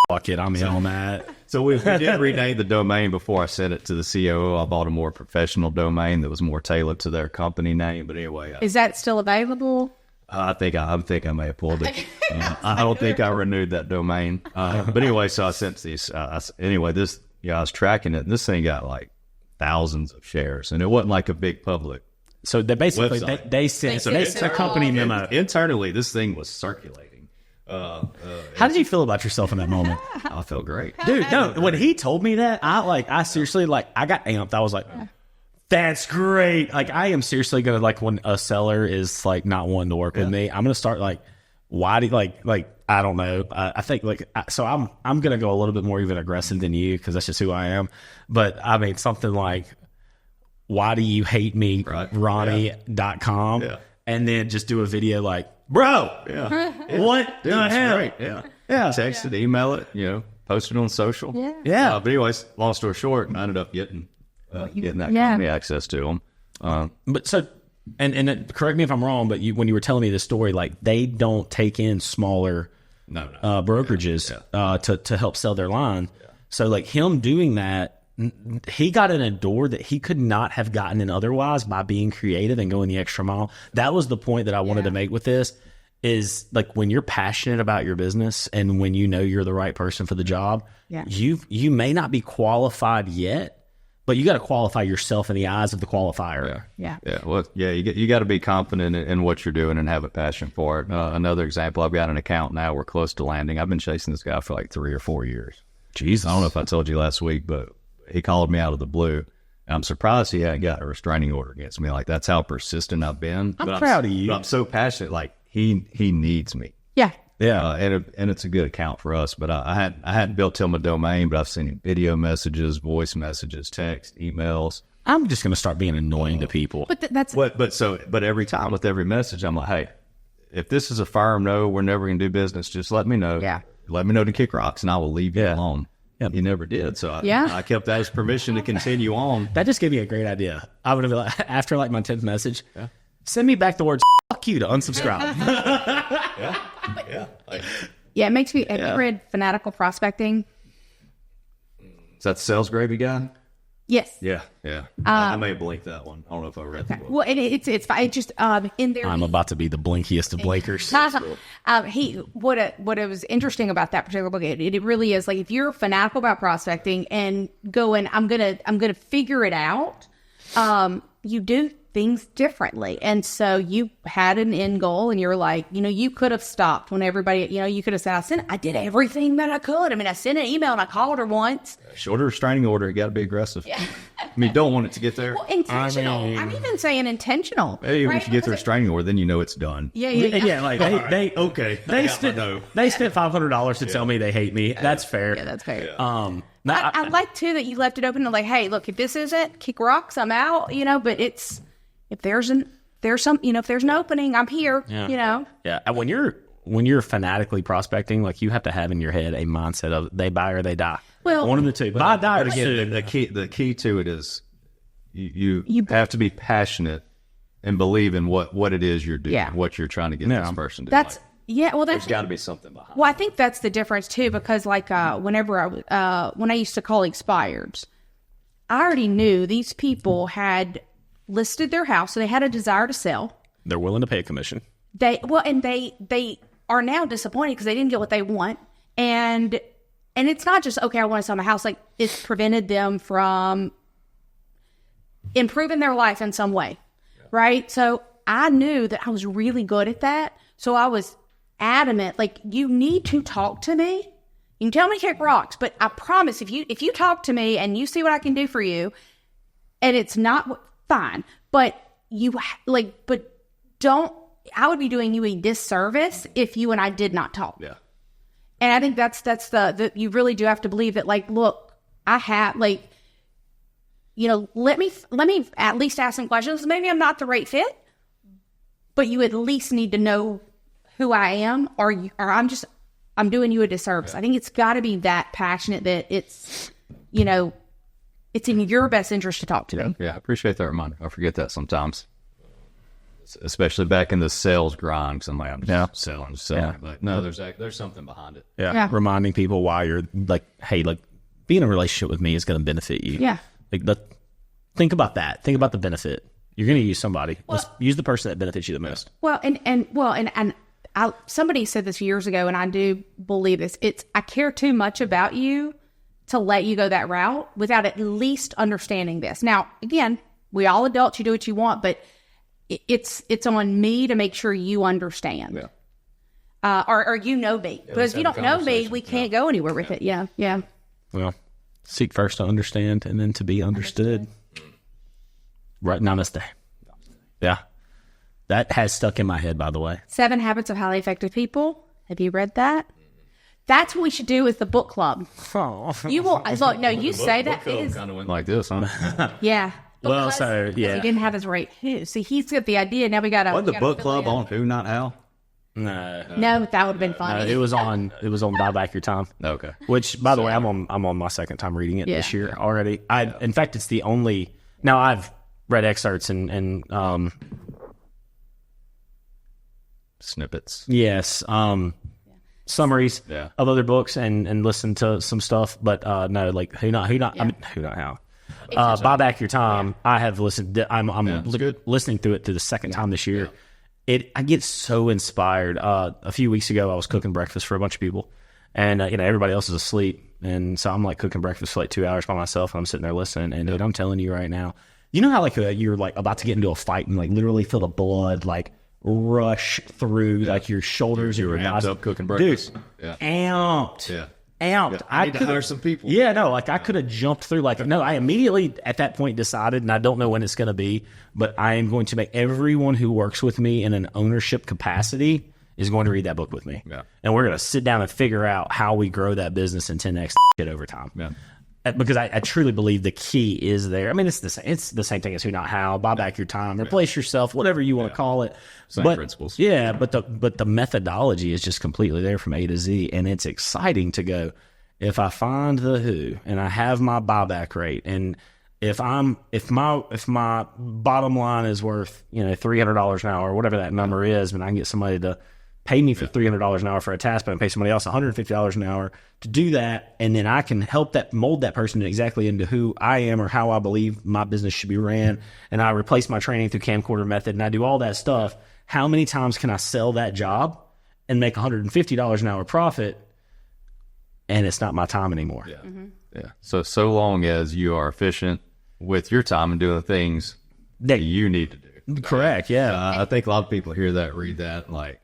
Fuck it, I'm in on that. So we did rename the domain before I sent it to the COO. I bought a more professional domain that was more tailored to their company name. But anyway. Is that still available? I think I may have pulled it. I don't think I renewed that domain. But anyway, so I sent these. I was tracking it, and this thing got like thousands of shares, and it wasn't like a big public. So they basically they sent a company memo. Internally, this thing was circulating. How did you feel about yourself in that moment? I felt great, dude. No, when he told me that, I seriously I got amped. I was like, that's great. Like, I am seriously gonna, like, when a seller is like not wanting to work with me, I'm gonna start like, why do like I don't know. I think so I'm gonna go a little bit more even aggressive than you, because that's just who I am. But I mean something like, why do you hate me, right. Ronnie.com, and then just do a video like, bro, what the hell? Great. Text it, email it, post it on social. But anyways, long story short, I ended up getting that company access to them. But so, and correct me if I'm wrong, but when you were telling me this story, like, they don't take in smaller brokerages to help sell their line. So like him doing that, he got in a door that he could not have gotten in otherwise by being creative and going the extra mile. That was the point that I wanted to make with this, is like, when you're passionate about your business and when you know you're the right person for the job, you may not be qualified yet, but you got to qualify yourself in the eyes of the qualifier. You got to be confident in what you're doing and have a passion for it. Another example, I've got an account now. We're close to landing. I've been chasing this guy for like 3 or 4 years. Jesus. I don't know if I told you last week, but he called me out of the blue. I'm surprised he hadn't got a restraining order against me. Like, that's how persistent I've been. I'm proud of you. But I'm so passionate. Like, he needs me. Yeah. And it's a good account for us. But I hadn't built him a domain, but I've sent him video messages, voice messages, text, emails. I'm just going to start being annoying to people. But every time with every message, I'm like, hey, if this is a firm no, we're never going to do business, just let me know. Yeah. Let me know to kick rocks, and I will leave you alone. Yep. He never did. So I kept that as permission to continue on. That just gave me a great idea. I would have been like, after like my 10th message, send me back the words "fuck you" to unsubscribe. It makes me read fanatical prospecting. Is that the sales gravy guy? Yes. Yeah. I may have blinked that one. I don't know if I read the book. Well, it's fine. It just in there. I'm about to be the blinkiest of blinkers. What it was interesting about that particular book, it really is like if you're fanatical about prospecting and going, I'm gonna figure it out. You do things differently, and so you had an end goal, and you're like, you could have stopped when everybody, you could have said, I did everything that I could. I mean, I sent an email and I called her once. Shorter restraining order. You got to be aggressive. Yeah. I mean, don't want it to get there. Well, intentional. I'm even saying intentional. Hey, right? if you get the restraining order, then you know it's done. Yeah, like they Okay. They spent $500 to tell me they hate me. That's fair. Yeah, that's fair. I I like too that you left it open and like, hey, look, if this isn't, kick rocks, I'm out. But it's if there's an opening, I'm here. Yeah. Yeah. When you're fanatically prospecting, like you have to have in your head a mindset of they buy or they die. Well, one of the two. Buy, die, or sue. The key to it is you have to be passionate and believe in what it is you're doing, what you're trying to get this person to. There's got to be something behind. Well, I think that's the difference too, because like when I used to call expireds, I already knew these people had listed their house, so they had a desire to sell. They're willing to pay a commission. They are now disappointed because they didn't get what they want, and it's not just okay, I want to sell my house. Like it's prevented them from improving their life in some way, right? So I knew that I was really good at that, so I was adamant. Like you need to talk to me. You can tell me to kick rocks, but I promise if you talk to me and you see what I can do for you, and it's not fine, but don't. I would be doing you a disservice if you and I did not talk. Yeah. And I think that's the you really do have to believe that, like, look, I have, like, let me at least ask some questions. Maybe I'm not the right fit, but you at least need to know who I am, or I'm doing you a disservice. Yeah. I think it's got to be that passionate that it's in your best interest to talk to them. Yeah, I appreciate that reminder. I forget that sometimes. Especially back in the sales grind, because I'm like, I'm just selling. Yeah. But no, there's something behind it. Yeah. Reminding people why you're like, hey, like being in a relationship with me is going to benefit you. Yeah. Like, think about that. Think about the benefit. You're going to use somebody. Let's use the person that benefits you the most. Well, somebody said this years ago, and I do believe this. I care too much about you to let you go that route without at least understanding this. Now, again, we all adults, you do what you want, but it's on me to make sure you understand. Yeah. Or me. Because if you don't know me, we can't go anywhere with it. Yeah. Yeah. Well, seek first to understand and then to be understood. Right. Namaste. Yeah. That has stuck in my head, by the way. 7 Habits of Highly Effective People. Have you read that? That's what we should do with the book club. Oh. You will. Look, no, you say that. It kind of went like this, huh? Yeah. Well, so yeah, he didn't have his right who. See, he's got the idea. Now we got to. What the book club on who, not how? No, that would have been funny. No, it was on Buy Back Your Time. Okay. Which, by the way, I'm on my second time reading it this year already. In fact, it's the only. Now I've read excerpts and snippets. Yes. Summaries of other books and listened to some stuff, but no, like who not how. Buy Back Your Time. I have listened. I'm listening through it the second time this year. I get so inspired. A few weeks ago, I was cooking breakfast for a bunch of people, and everybody else is asleep, and so I'm like cooking breakfast for like 2 hours by myself. And I'm sitting there listening, and dude, I'm telling you right now, you know how like you're like about to get into a fight and like literally feel the blood like rush through like your shoulders. You were amped up cooking breakfast. Dude, amped. Yeah. Amped. I need to hire some people. Yeah, no, like I could have jumped through. Like, no, I immediately at that point decided, and I don't know when it's going to be, but I am going to make everyone who works with me in an ownership capacity is going to read that book with me. Yeah. And we're going to sit down and figure out how we grow that business and 10x shit over time. Yeah. Because I truly believe the key is there. I mean, it's the same thing as who, not how. Buy back your time, replace yourself, whatever you want to call it. Same principles. Yeah, but the methodology is just completely there from A to Z, and it's exciting to go. If I find the who and I have my buyback rate, and if my bottom line is worth $300 an hour or whatever that number is, and I can get somebody to pay me for $300 an hour for a task, but I pay somebody else $150 an hour to do that. And then I can help that mold that person exactly into who I am or how I believe my business should be ran. And I replace my training through camcorder method and I do all that stuff. How many times can I sell that job and make $150 an hour profit? And it's not my time anymore. Yeah. Yeah. So long as you are efficient with your time and doing the things that you need to do. Correct. Yeah. I think a lot of people hear that, read that, like,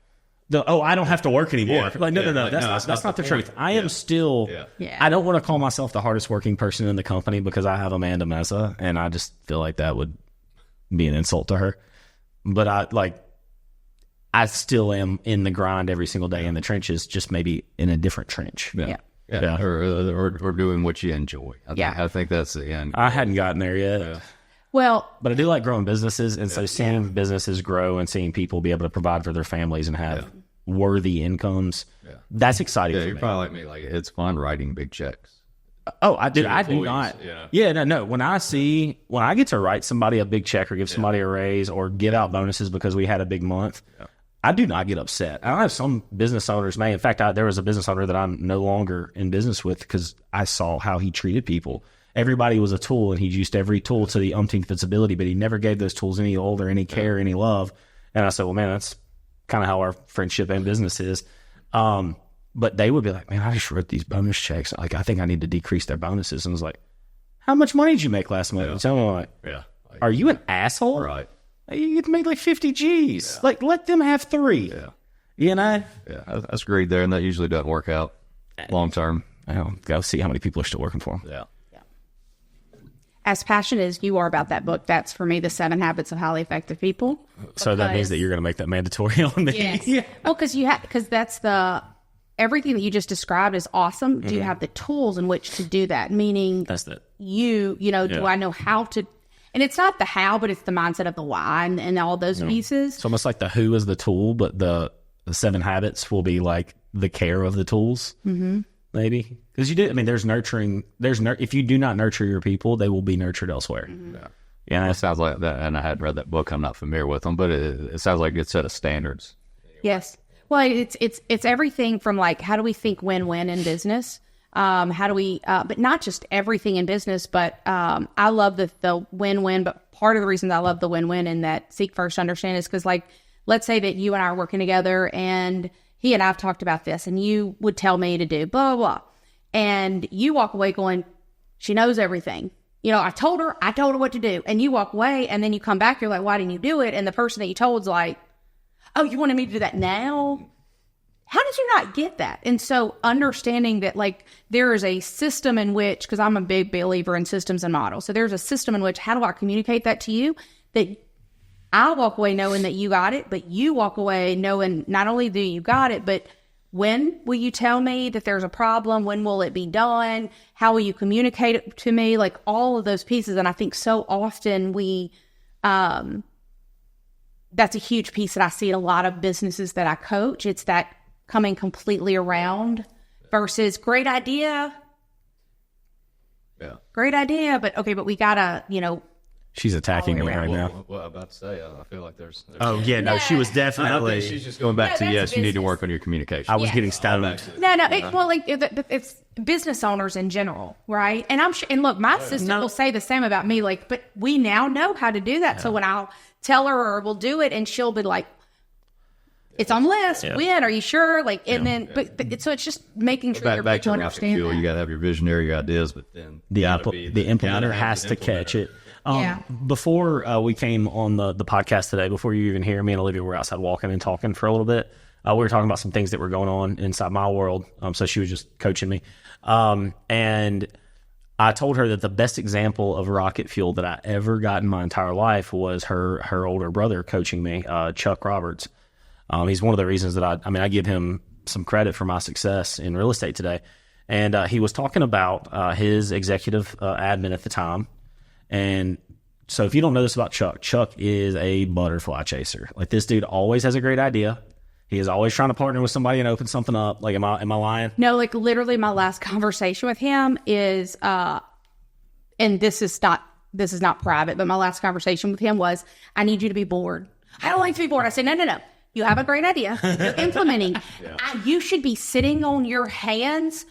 I don't have to work anymore. Yeah. Like, no. Like, That's not the truth. I am still, I don't want to call myself the hardest working person in the company because I have Amanda Mesa and I just feel like that would be an insult to her. But I still am in the grind every single day in the trenches, just maybe in a different trench. Yeah. Or doing what you enjoy. I think that's the end. I hadn't gotten there yet. Yeah. Well, but I do like growing businesses. And so seeing businesses grow and seeing people be able to provide for their families and have worthy incomes, that's exciting. Yeah, for you're me. probably like me. Like, it's fun writing big checks. Oh, I do employees, not. yeah. No. When I get to write somebody a big check or give somebody a raise or give out bonuses because we had a big month, I do not get upset. I have some business owners may. In fact, there was a business owner that I'm no longer in business with because I saw how he treated people. Everybody was a tool, and he used every tool to the umpteenth of its ability, but he never gave those tools any old or any care, any love. And I said, well, man, that's kind of how our friendship and business is. But they would be like, man, I just wrote these bonus checks. Like, I think I need to decrease their bonuses. And I was like, how much money did you make last month? And so I'm like, are you an asshole? Right. You made like 50 G's. Like, let them have 3. Yeah. You know? Yeah. That's agreed there, and that usually doesn't work out long term. I'll go see how many people are still working for them. Yeah. as passionate as you are about that book, that's for me the 7 Habits of Highly Effective People. So that means that you're going to make that mandatory on me. Yes. Yeah. Well, because that's everything that you just described is awesome. Do you have the tools in which to do that? Meaning, That's it. Do I know how to? And it's not the how, but it's the mindset of the why and all those pieces. It's almost like the who is the tool, but the 7 habits will be like the care of the tools. Mm-hmm. Maybe because you do. I mean, there's nurturing. If you do not nurture your people, they will be nurtured elsewhere. Mm-hmm. Yeah, it sounds like that. And I hadn't read that book. I'm not familiar with them, but it sounds like a good set of standards. Yes. Well, it's everything from like, how do we think win-win in business? How do we, but not just everything in business, but I love the win-win. But part of the reason I love the win-win and that seek first understand is because, like, let's say that you and I are working together and he and I have talked about this and you would tell me to do blah, blah, blah. And you walk away going, she knows everything. You know, I told her what to do. And you walk away and then you come back, you're like, why didn't you do it? And the person that you told's like, oh, you wanted me to do that now? How did you not get that? And so understanding that, like, there is a system in which, because I'm a big believer in systems and models. So there's a system in which, how do I communicate that to you? That I walk away knowing that you got it, but you walk away knowing not only do you got it, but when will you tell me that there's a problem? When will it be done? How will you communicate it to me? Like, all of those pieces. And I think so often that's a huge piece that I see in a lot of businesses that I coach. It's that coming completely around versus great idea. Yeah. Great idea, but we gotta, She's attacking me right now. What I'm about to say, I feel like there's Oh, yeah, no, she was I definitely. think she's just going back to, that's yes, you need to business. work on your communication. I was getting stoned. It's business owners in general, right? And I'm sure, and look, my assistant will say the same about me, like, but we now know how to do that. So when I'll tell her or we'll do it and she'll be like, it's on the list. Yeah. When? Are you sure? Like, and then, so it's just making sure back to you rocket understand fuel, that. you got to have your visionary ideas, but then The you gotta be implementer gotta have has the to catch implementer. it. Yeah. Before we came on the podcast today, before you even hear me and Olivia were outside walking and talking for a little bit, we were talking about some things that were going on inside my world. So she was just coaching me. And I told her that the best example of rocket fuel that I ever got in my entire life was her older brother coaching me, Chuck Roberts. He's one of the reasons that I give him some credit for my success in real estate today. And he was talking about his executive admin at the time. And so if you don't know this about Chuck is a butterfly chaser. Like, this dude always has a great idea. He is always trying to partner with somebody and open something up. Like, am I lying? No, like, literally my last conversation with him is, and this is not private, but my last conversation with him was, I need you to be bored. I don't like to be bored. I said, no. You have a great idea. You're implementing. You should be sitting on your hands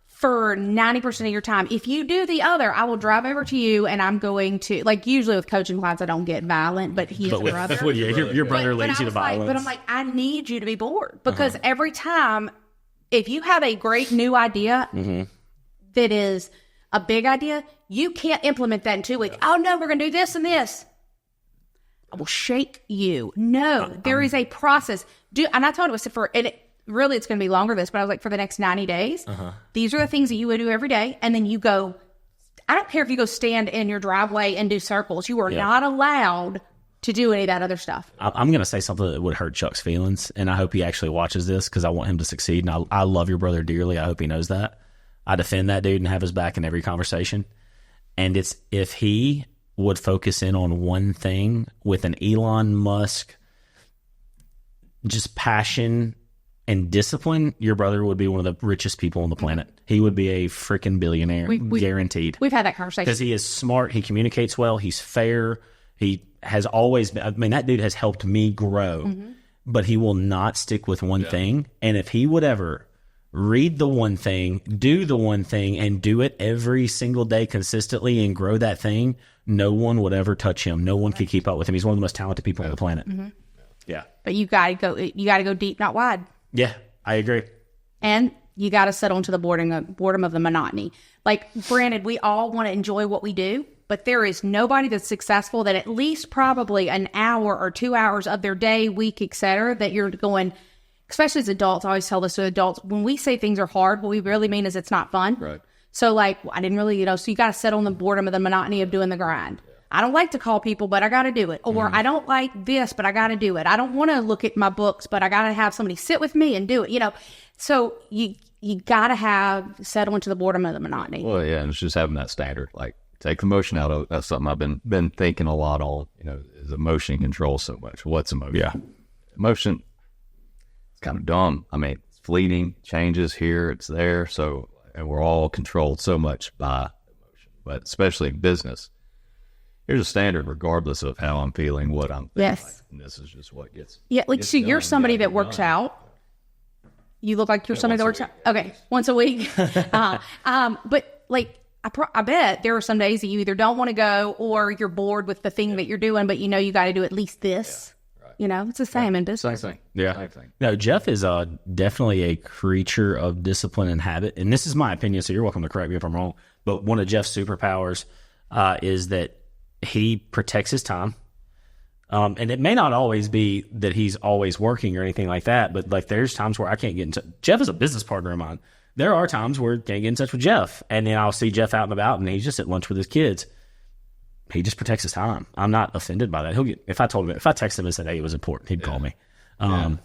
for 90% of your time. If you do the other, I will drive over to you and I'm going to, like, usually with coaching clients, I don't get violent, but he's a brother. Well, yeah, your brother leads you to violence. But I'm like, I need you to be bored because every time, if you have a great new idea that is a big idea, you can't implement that in 2 weeks. Oh no, we're going to do this and this. I will shake you. No, there is a process. And I told him, really, it's going to be longer this, but I was like, for the next 90 days, these are the things that you would do every day. And then you go, I don't care if you go stand in your driveway and do circles. You are not allowed to do any of that other stuff. I'm going to say something that would hurt Chuck's feelings, and I hope he actually watches this because I want him to succeed. And I love your brother dearly. I hope he knows that. I defend that dude and have his back in every conversation. And it's if he would focus in on one thing with an Elon Musk, just passion and discipline, your brother would be one of the richest people on the planet. He would be a freaking billionaire, guaranteed. We've had that conversation. Because he is smart, he communicates well, he's fair, he has always been, I mean, that dude has helped me grow, but he will not stick with one thing. And if he would ever read the one thing, do the one thing, and do it every single day consistently and grow that thing, no one would ever touch him. No one could keep up with him. He's one of the most talented people on the planet. Yeah. But you got to go deep, not wide. Yeah, I agree. And you got to settle into the boredom of the monotony. Like, granted, we all want to enjoy what we do, but there is nobody that's successful that at least probably an hour or 2 hours of their day, week, etc., that you're going, especially as adults, I always tell this to adults, when we say things are hard, what we really mean is it's not fun. Right. So, like, I didn't really, so you got to settle in the boredom of the monotony of doing the grind. I don't like to call people, but I got to do it. Or I don't like this, but I got to do it. I don't want to look at my books, but I got to have somebody sit with me and do it, So you got to settle into the boredom of the monotony. Well, yeah, and it's just having that standard. Like, take the emotion out of it. That's something I've been thinking a lot on, is emotion control so much. What's emotion? Yeah. Emotion, it's kind of dumb. I mean, it's fleeting, changes here, it's there. So, and we're all controlled so much by emotion, but especially in business. Here's a standard regardless of how I'm feeling, what I'm thinking. Yes. And this is just what gets. Yeah, like, so you're somebody that works out. You look like you're somebody that works out. Okay, once a week. But, like, I bet there are some days that you either don't want to go or you're bored with the thing that you're doing, but you got to do at least this. Yeah, right. It's the same in business. Same thing. Yeah. Same thing. No, Jeff is definitely a creature of discipline and habit. And this is my opinion, so you're welcome to correct me if I'm wrong. But one of Jeff's superpowers is that he protects his time. And it may not always be that he's always working or anything like that, but like there's times where I can't get in touch. Jeff is a business partner of mine. There are times where I can't get in touch with Jeff, and then I'll see Jeff out and about, and he's just at lunch with his kids. He just protects his time. I'm not offended by that. If I texted him and said, hey, it was important, he'd call me. But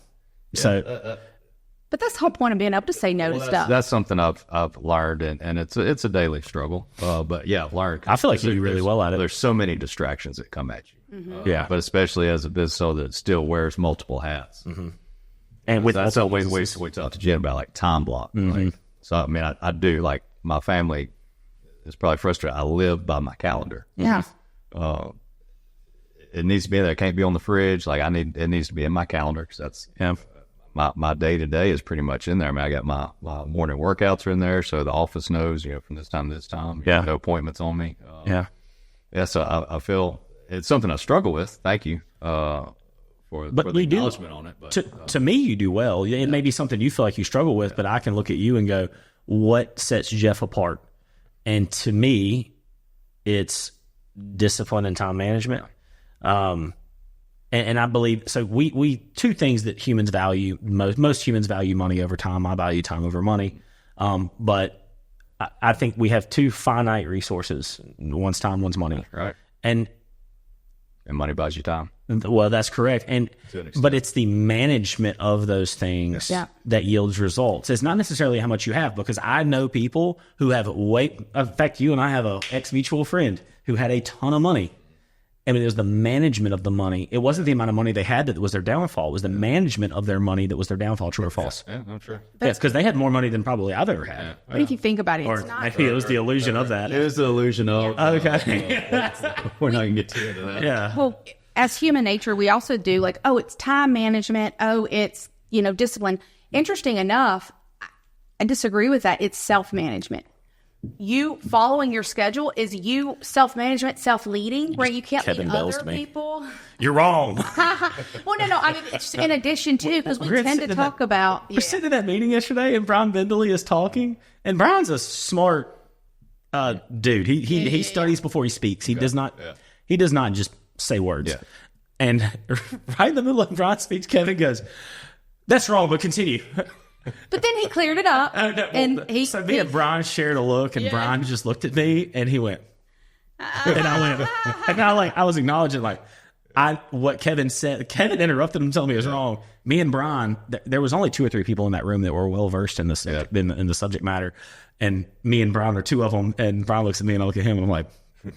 that's the whole point of being able to say no to stuff. That's something I've learned, and it's a daily struggle. But yeah, I've learned. I feel like you do really well at it. There's so many distractions that come at you. But especially as a business owner that still wears multiple hats. And that's always we talk to Jen about, like, time block. Right? So I mean, I do, like, my family is probably frustrated. I live by my calendar. Yeah. It needs to be there. It can't be on the fridge. Like, it needs to be in my calendar because that's my day to day is pretty much in there. I mean, I got my morning workouts are in there, so the office knows, from this time to this time. No appointments on me. So I feel it's something I struggle with. Thank you for the acknowledgement on it. But to me, you do well. It may be something you feel like you struggle with, but I can look at you and go, what sets Jeff apart? And to me, it's discipline and time management. And I believe, so we two things that humans value, most humans value money over time. I value time over money. But I think we have two finite resources. One's time, one's money. Right. And money buys you time. Well, that's correct. But it's the management of those things that yields results. It's not necessarily how much you have, because I know people who have in fact, you and I have an ex-mutual friend who had a ton of money. I mean, it was the management of the money. It wasn't the amount of money they had that was their downfall. It was the management of their money that was their downfall. True or false? Yeah, I'm sure. Yes, because they had more money than probably I've ever had. But if you think about it, Or maybe it was the illusion of that. It was the illusion of. Okay. We're not going to get into that. Yeah. Well, as human nature, we also do like, oh, it's time management. Oh, it's, discipline. Interesting enough, I disagree with that. It's self-management. You following your schedule is you self-management, self-leading, where you can't Kevin lead Bells other to me. people. You're wrong. Well, no. I mean, it's in addition to, because we tend to talk about. We're sitting in that meeting yesterday, and Brian Bindley is talking, and Brian's a smart dude. He studies before he speaks. He does not. Yeah. He does not just say words. Yeah. And right in the middle of Brian's speech, Kevin goes, "That's wrong, but continue." But then he cleared it up, and so me and Brian shared a look, and Brian just looked at me, and he went, and I went, and I was acknowledging what Kevin said. Kevin interrupted him, telling me it was wrong. Me and Brian, there was only 2 or 3 people in that room that were well versed in this in the subject matter, and me and Brian are 2 of them. And Brian looks at me, and I look at him, and I'm like,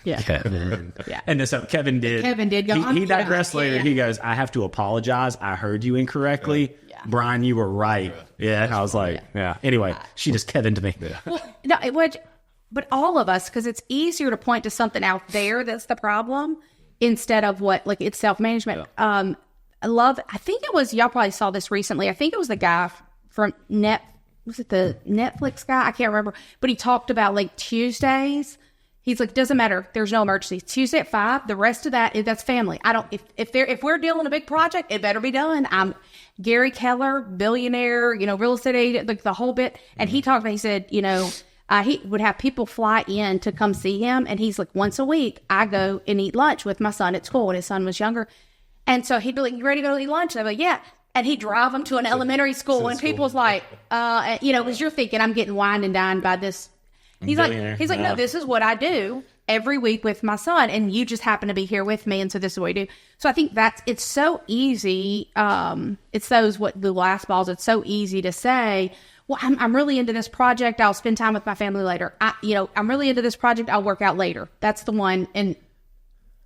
yeah. Kevin. Yeah. And so Kevin did go. He digressed later. He goes, "I have to apologize. I heard you incorrectly." Brian, you were right. Yeah. And I was like, yeah. Anyway, she just Kevin to me. Yeah. Well, no, but all of us, because it's easier to point to something out there that's the problem instead of it's self-management. Yeah. I think it was, y'all probably saw this recently. I think it was the guy from was it the Netflix guy? I can't remember. But he talked about Tuesdays. He's like, doesn't matter. There's no emergency. Tuesday at 5. The rest of that's family. I don't. If we're dealing a big project, it better be done. I'm Gary Keller, billionaire, real estate agent, the whole bit. And he talked about. He said, he would have people fly in to come see him, and he's like, once a week, I go and eat lunch with my son at school when his son was younger. And so he'd be like, "You ready to go eat lunch?" And I'd be like, "Yeah." And he'd drive them to an elementary school, and people's like, because you're thinking I'm getting wined and dined by this. He's like, no, this is what I do every week with my son, and you just happen to be here with me, and so this is what we do. So I think it's so easy. It's the last balls. It's so easy to say, well, I'm really into this project. I'll spend time with my family later. I'm really into this project. I'll work out later. That's the one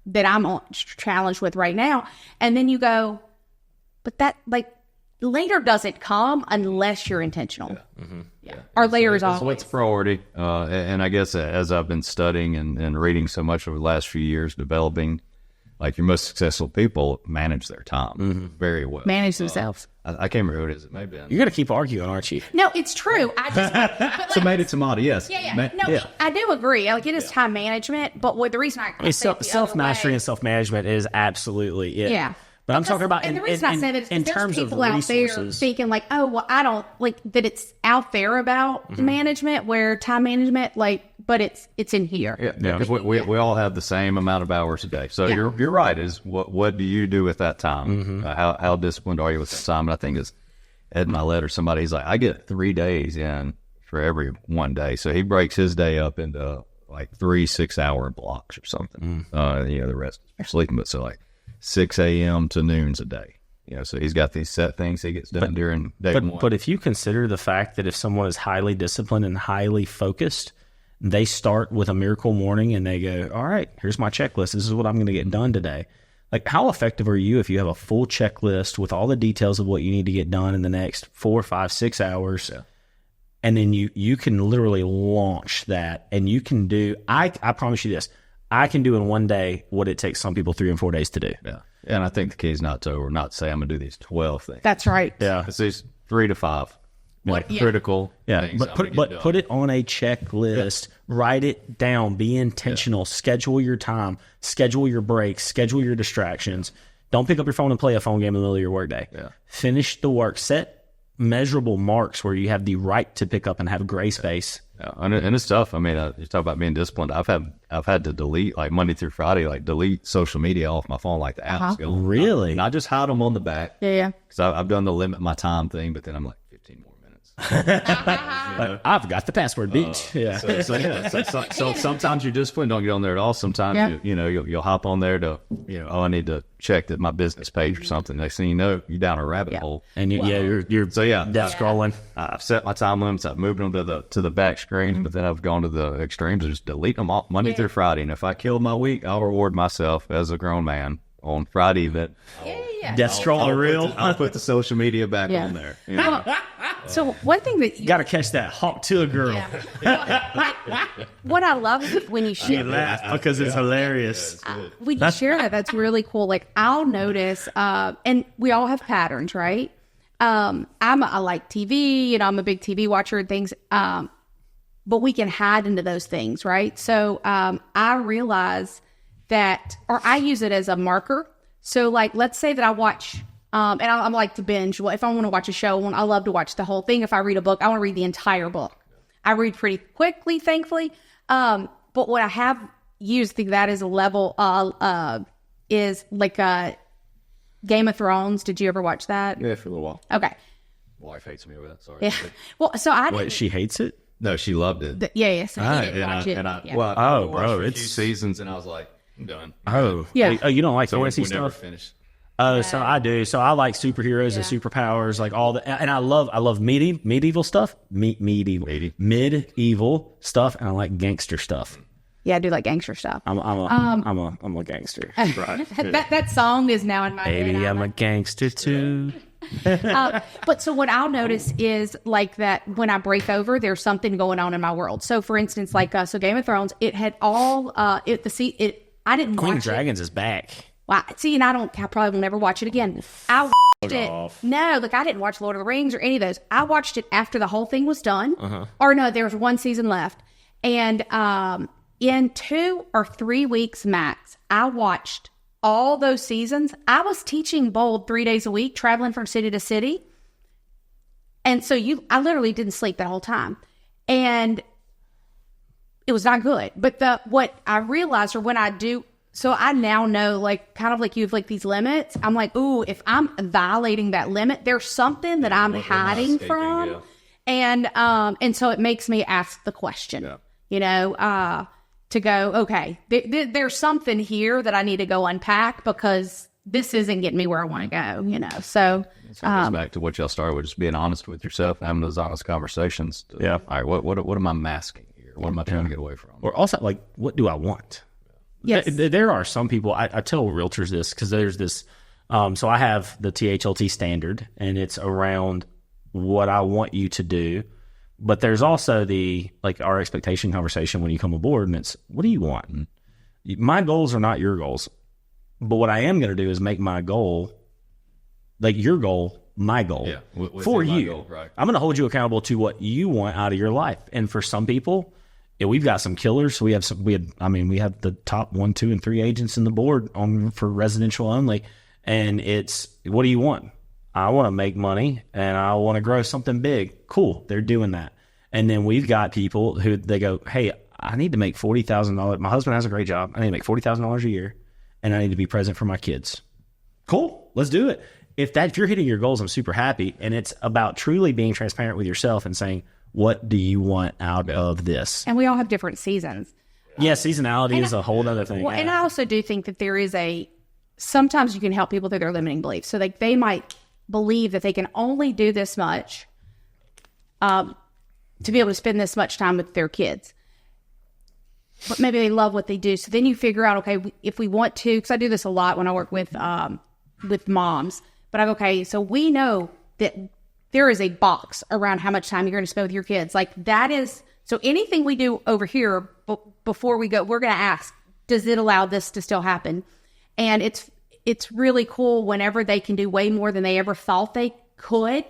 that I'm challenged with right now. And then you go, but that later doesn't come unless you're intentional. Yeah. Mm-hmm. Yeah. Our layer is always. What's priority? And I guess as I've been studying and reading so much over the last few years, developing, your most successful people manage their time very well. Manage themselves. I can't remember who it is. It may be. You're going to keep arguing, aren't you? No, it's true. I just tomato, tomato. Yes. Yeah. I do agree. It is time management, but the reason I self-mastery and self-management is absolutely it. Yeah. But I'm talking about the reason I said it is in terms of resources. Out there thinking I don't that it's out there about management where time management, but it's in here. Yeah. Because we all have the same amount of hours a day. So you're right. Is what do you do with that time? How disciplined are you with that time? And I think it's in my letter, somebody's like, I get 3 days in for every 1 day. So he breaks his day up into 3 6-hour blocks or something. The rest are sleeping, but 6 a.m. to noon's a day. So he's got these set things he gets done during day one. But if you consider the fact that if someone is highly disciplined and highly focused, they start with a miracle morning and they go, all right, here's my checklist. This is what I'm going to get done today. How effective are you if you have a full checklist with all the details of what you need to get done in the next 4, 5, 6 hours? Yeah. And then you can literally launch that, and you can do, I promise you this, I can do in 1 day what it takes some people 3 and 4 days to do. Yeah. And I think the key is not to say I'm going to do these 12 things. That's right. Yeah. It's these 3 to 5 critical things. But put it on a checklist. Yeah. Write it down. Be intentional. Yeah. Schedule your time. Schedule your breaks. Schedule your distractions. Don't pick up your phone and play a phone game in the middle of your workday. Yeah. Finish the work. Set measurable marks where you have the right to pick up and have gray space. Yeah, and it's tough. I mean, you talk about being disciplined. I've had to delete Monday through Friday, delete social media off my phone, the apps. Really? Not just hide them on the back. Yeah. Because I've done the limit my time thing, but then I'm 15 more minutes. I've got the password, bitch. So sometimes you're disciplined. Don't get on there at all. Sometimes you'll hop on there to I need to check that my business page or something. Next thing you know, you're down a rabbit hole. And you're scrolling. I've set my time limits. I've moved them to the back screen, but then I've gone to the extremes and just delete them all Monday through Friday. And if I kill my week, I'll reward myself as a grown man on Friday. That Death scroll reel. I'll put the social media back on there. So one thing that You got to catch that hawk to a girl. what I love is when you You share laugh because it's hilarious. when you share that, that's really cool. Like I'll notice, and we all have patterns, right? I like TV, I'm a big TV watcher and things. But we can hide into those things, right? So I realize that, or I use it as a marker. So like, let's say that I watch, and I'm like to binge. Well, if I want to watch a show, I love to watch the whole thing. If I read a book, I want to read the entire book. I read pretty quickly, thankfully. But what I have used that as a level is like Game of Thrones. Did you ever watch that? Yeah, for a little while. Okay. Wife hates me over that. Sorry. Yeah. Well, so I Wait, she hates it? No, she loved it. yeah. So he didn't watch it. Yeah. Well, Oh, I watched bro, a few it's- seasons, and I was like, I'm done. Oh. Yeah. Oh, you don't like So we fantasy never stuff? finished. Oh, so I do. So I like superheroes and superpowers, like all the, and I love medieval stuff, medieval stuff, and I like gangster stuff. Yeah, I do like gangster stuff. I'm a gangster. Right. that song is now in my head. Baby, I'm a gangster too. But so what I'll notice is like that when I break over, there's something going on in my world. So for instance, like so Game of Thrones, it had all I didn't Queen watch Dragons is back. it. Wow. See, and I probably will never watch it again. I watched it. off. No, like I didn't watch Lord of the Rings or any of those. I watched it after the whole thing was done. Or no, there was one season left. And in 2 or 3 weeks max, I watched all those seasons. I was teaching Bold 3 days a week, traveling from city to city. And so I literally didn't sleep that whole time. And it was not good. But what I realized, or when I do, so I now know, like, kind of like you have like these limits. I'm like, ooh, if I'm violating that limit, there's something that I'm hiding from. Yeah. And so it makes me ask the question, to go, okay, there's something here that I need to go unpack because this isn't getting me where I want to go, So So it goes back to what y'all started with, just being honest with yourself, having those honest conversations. All right, what am I masking here? What am I trying to get away from? Or also, like, what do I want? Yes. There are some people, I tell realtors this because there's this, so I have the THLT standard and it's around what I want you to do. But there's also our expectation conversation when you come aboard, and it's, what do you want? My goals are not your goals. But what I am going to do is make my goal, like your goal, my goal for you. Goal, right. I'm going to hold you accountable to what you want out of your life. And for some people, we've got some killers. We have the top 1, 2, and 3 agents in the board for residential only. And it's, what do you want? I want to make money and I want to grow something big. Cool. They're doing that. And then we've got people who they go, hey, I need to make $40,000. My husband has a great job. I need to make $40,000 a year and I need to be present for my kids. Cool. Let's do it. If you're hitting your goals, I'm super happy. And it's about truly being transparent with yourself and saying, what do you want out of this? And we all have different seasons. Yeah. Seasonality is a whole other thing. Well, and I also do think that there is sometimes you can help people through their limiting beliefs. So they might believe that they can only do this much to be able to spend this much time with their kids. But maybe they love what they do. So then you figure out, okay, if we want to, because I do this a lot when I work with moms, but I go, okay, so we know that there is a box around how much time you're going to spend with your kids. Like that is, so anything we do over here before we go, we're going to ask, does it allow this to still happen? And it's really cool whenever they can do way more than they ever thought they could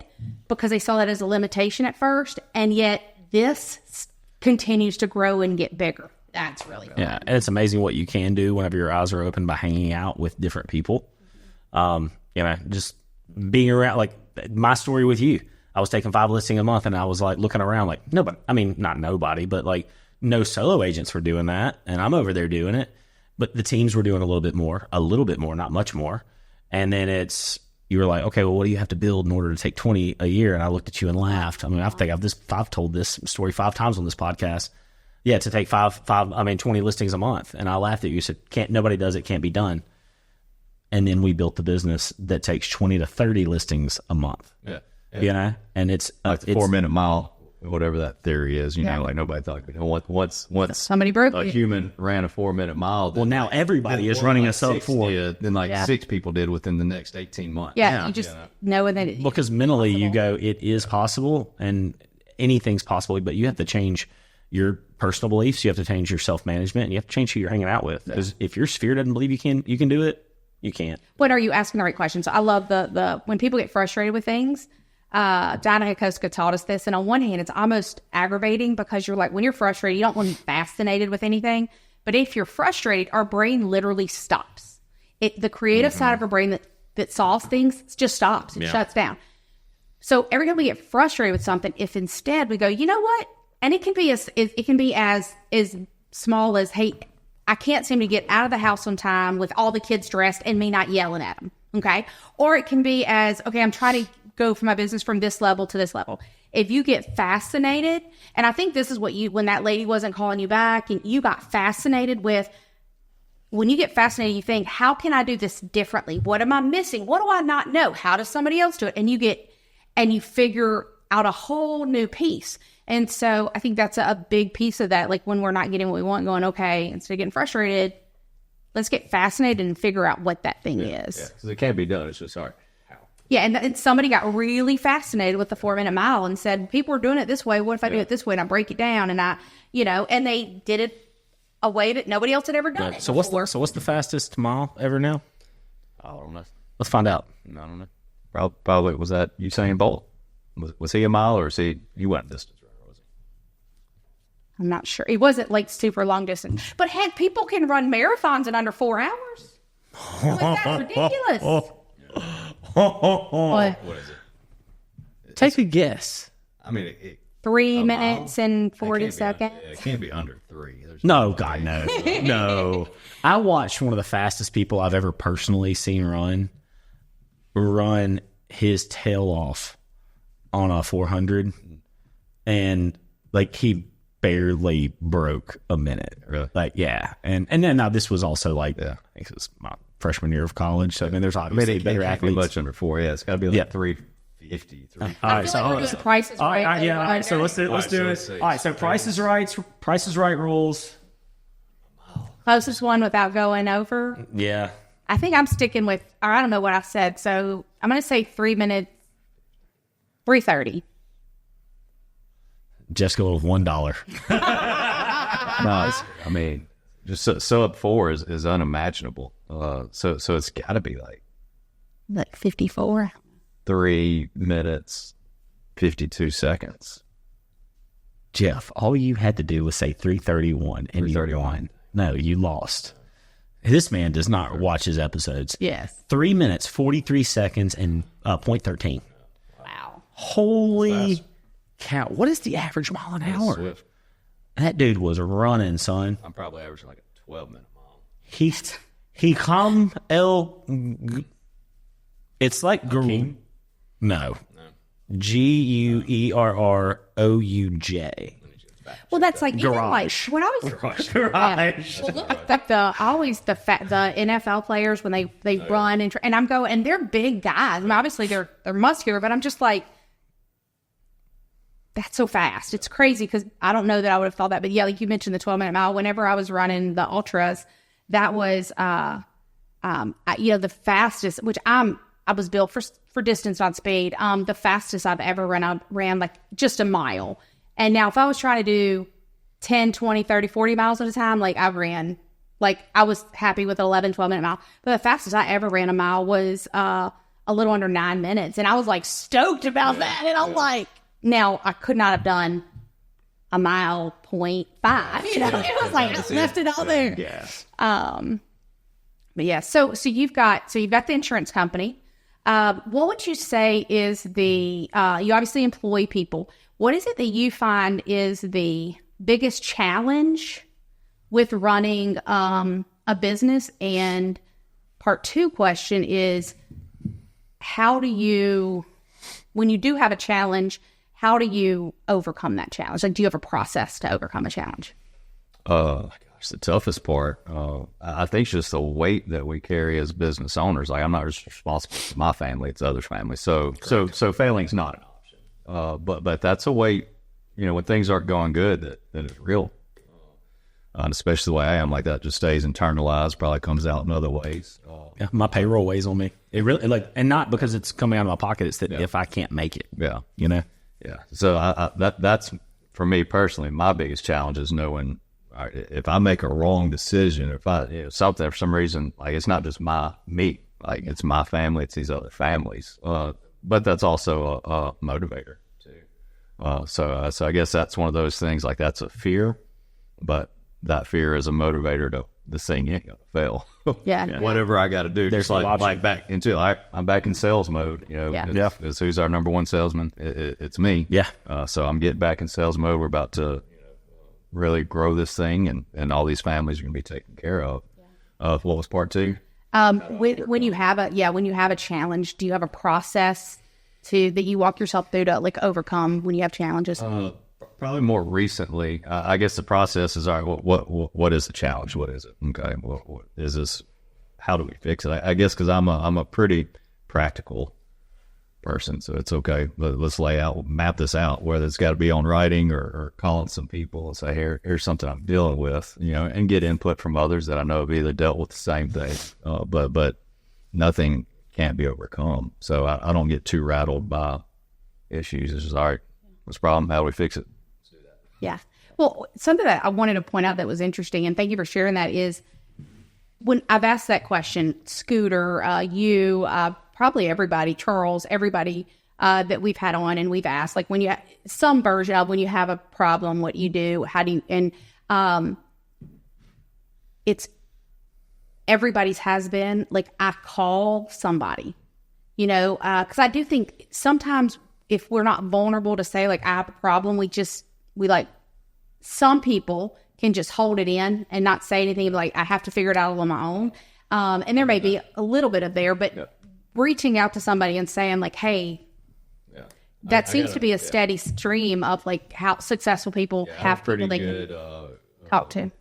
because they saw that as a limitation at first. And yet this continues to grow and get bigger. That's really cool. Yeah. And it's amazing what you can do whenever your eyes are open by hanging out with different people. Just being around, like my story with you, I was taking 5 listings a month and I was like looking around like nobody, I mean, not nobody, but like no solo agents were doing that. And I'm over there doing it. But the teams were doing a little bit more, not much more. And then you were like, okay, well, what do you have to build in order to take 20 a year? And I looked at you and laughed. I mean, I've told this story 5 times on this podcast. Yeah, to take 20 listings a month. And I laughed at you, said, nobody does it, can't be done. And then we built the business that takes 20 to 30 listings a month. Yeah. And it's like the 4 minute mile whatever that theory is. You know, like nobody thought, once Somebody broke a it. human ran a 4-minute mile. Well, now everybody is running a sub 4. Then 6 people did within the next 18 months. You just knowing that it, Because mentally you go, it is possible and anything's possible, but you have to change your personal beliefs. You have to change your self-management, and you have to change who you're hanging out with. Because if your sphere doesn't believe you can do it, you can't. What are you asking the right questions? I love the when people get frustrated with things. Dinah Hakoska taught us this, and on one hand, it's almost aggravating because you're like, when you're frustrated, you don't want to be fascinated with anything. But if you're frustrated, our brain literally stops. The creative side of our brain that solves things just stops. It shuts down. So every time we get frustrated with something, if instead we go, you know what? And it can be as small as, hey, I can't seem to get out of the house on time with all the kids dressed and me not yelling at them. Okay. Or it can be as, okay, I'm trying to go for my business from this level to this level. If you get fascinated, and I think this is what when that lady wasn't calling you back and you got fascinated with, when you get fascinated, you think, how can I do this differently? What am I missing? What do I not know? How does somebody else do it? And you figure out a whole new piece. And so I think that's a big piece of that. Like when we're not getting what we want, going, okay, instead of getting frustrated, let's get fascinated and figure out what that thing is. Yeah, because it can't be done. It's just hard. How? Yeah, and somebody got really fascinated with the 4-minute mile and said, people are doing it this way. What if I do it this way? And I break it down and and they did it a way that nobody else had ever done it. So what's the fastest mile ever now? I don't know. Let's find out. I don't know. Probably was that Usain Bolt? Was he a mile or you went distance? I'm not sure. It wasn't like super long distance. But heck, people can run marathons in under 4 hours. That's ridiculous. What? What is it? Take a guess. I mean, 3 minutes and 40 seconds. It can't be under 3. No, God, no. No. I watched one of the fastest people I've ever personally seen run his tail off on a 400. And, he barely broke a minute. Really? And then now this was also I think it was my freshman year of college. So, I mean, there's obviously better athletes. Much under 4. Yeah, it's got to be 350. All right, so we're doing Price is Right. All right, so let's do it. All right, so Price is Right rules. Closest one without going over. Yeah. I think I'm sticking with, or I don't know what I said. So I'm going to say 3 minutes, 3:30. Just go with $1. No, I mean, just so up 4 is unimaginable. So it's got to be like 54. 3 minutes, 52 seconds. Jeff, all you had to do was say 3:31 and you won. No, you lost. This man does not watch his episodes. Yes. 3 minutes, 43 seconds, and 0.13. Wow. Holy cow. What is the average mile an hour? Swift. That dude was running, son. I'm probably averaging like a 12-minute mile. He come it's like No. Guerrouj. Well, that's like Garage. Even like when I was Garage. Well, look at the NFL players when they run and I'm going and they're big guys. I mean, obviously they're muscular, but I'm just like, that's so fast. It's crazy because I don't know that I would have thought that, but yeah, like you mentioned the 12-minute mile. Whenever I was running the ultras, that was the fastest. Which I was built for distance, not speed. The fastest I've ever run, I ran like just a mile. And now if I was trying to do 10, 20, 30, 40 miles at a time, like I ran, like I was happy with 11, 12-minute mile. But the fastest I ever ran a mile was a little under 9 minutes. And I was like stoked about that. And I'm like, now I could not have done a mile 0.5. It was like, I left it all there. Yes. But yeah, so you've got the insurance company. What would you say is you obviously employ people. What is it that you find is the biggest challenge with running a business? And part 2 question is, how do you, when you do have a challenge, how do you overcome that challenge? Like, do you have a process to overcome a challenge? Gosh, the toughest part, I think, is just the weight that we carry as business owners. Like, I'm not just responsible for my family; it's others' family. So failing's not an option. But that's a weight when things aren't going good, that it's real. And especially the way I am, like that just stays internalized, probably comes out in other ways. Yeah, my payroll weighs on me. It really, like, and not because it's coming out of my pocket. It's that if I can't make it, Yeah. you know? Yeah. So that's for me personally, my biggest challenge is knowing, all right, if I make a wrong decision, if I, something for some reason, like it's not just me, like it's my family, it's these other families. But that's also a motivator too. So I guess that's one of those things, like that's a fear, but that fear is a motivator to this thing ain't gonna fail. Yeah. Whatever I got to do. There's just no like back into I'm back in sales mode. It's who's our number one salesman? It's me. Yeah. So I'm getting back in sales mode. We're about to really grow this thing, and all these families are gonna be taken care of. What was part two? When you have a challenge, do you have a process that you walk yourself through to like overcome when you have challenges? Probably more recently. I guess the process is, all right, what is the challenge? What is it? Okay, what is this? How do we fix it? I guess because I'm a pretty practical person, so it's okay. Let's map this out, whether it's got to be on writing or calling some people and say, here's something I'm dealing with, and get input from others that I know have either dealt with the same thing, but nothing can't be overcome. So I don't get too rattled by issues. It's just, all right, what's the problem? How do we fix it? Yeah. Well, something that I wanted to point out that was interesting, and thank you for sharing that, is when I've asked that question, Scooter, you, probably everybody, Charles, everybody that we've had on, and we've asked, like, when you some version of when you have a problem, what you do, how do you, and it's everybody's has been like, I call somebody, because I do think sometimes if we're not vulnerable to say like I have a problem, some people can just hold it in and not say anything, like I have to figure it out on my own. And there may be a little bit of there, but reaching out to somebody and saying like, hey, that seems to be a steady stream of like how successful people have people they can talk to.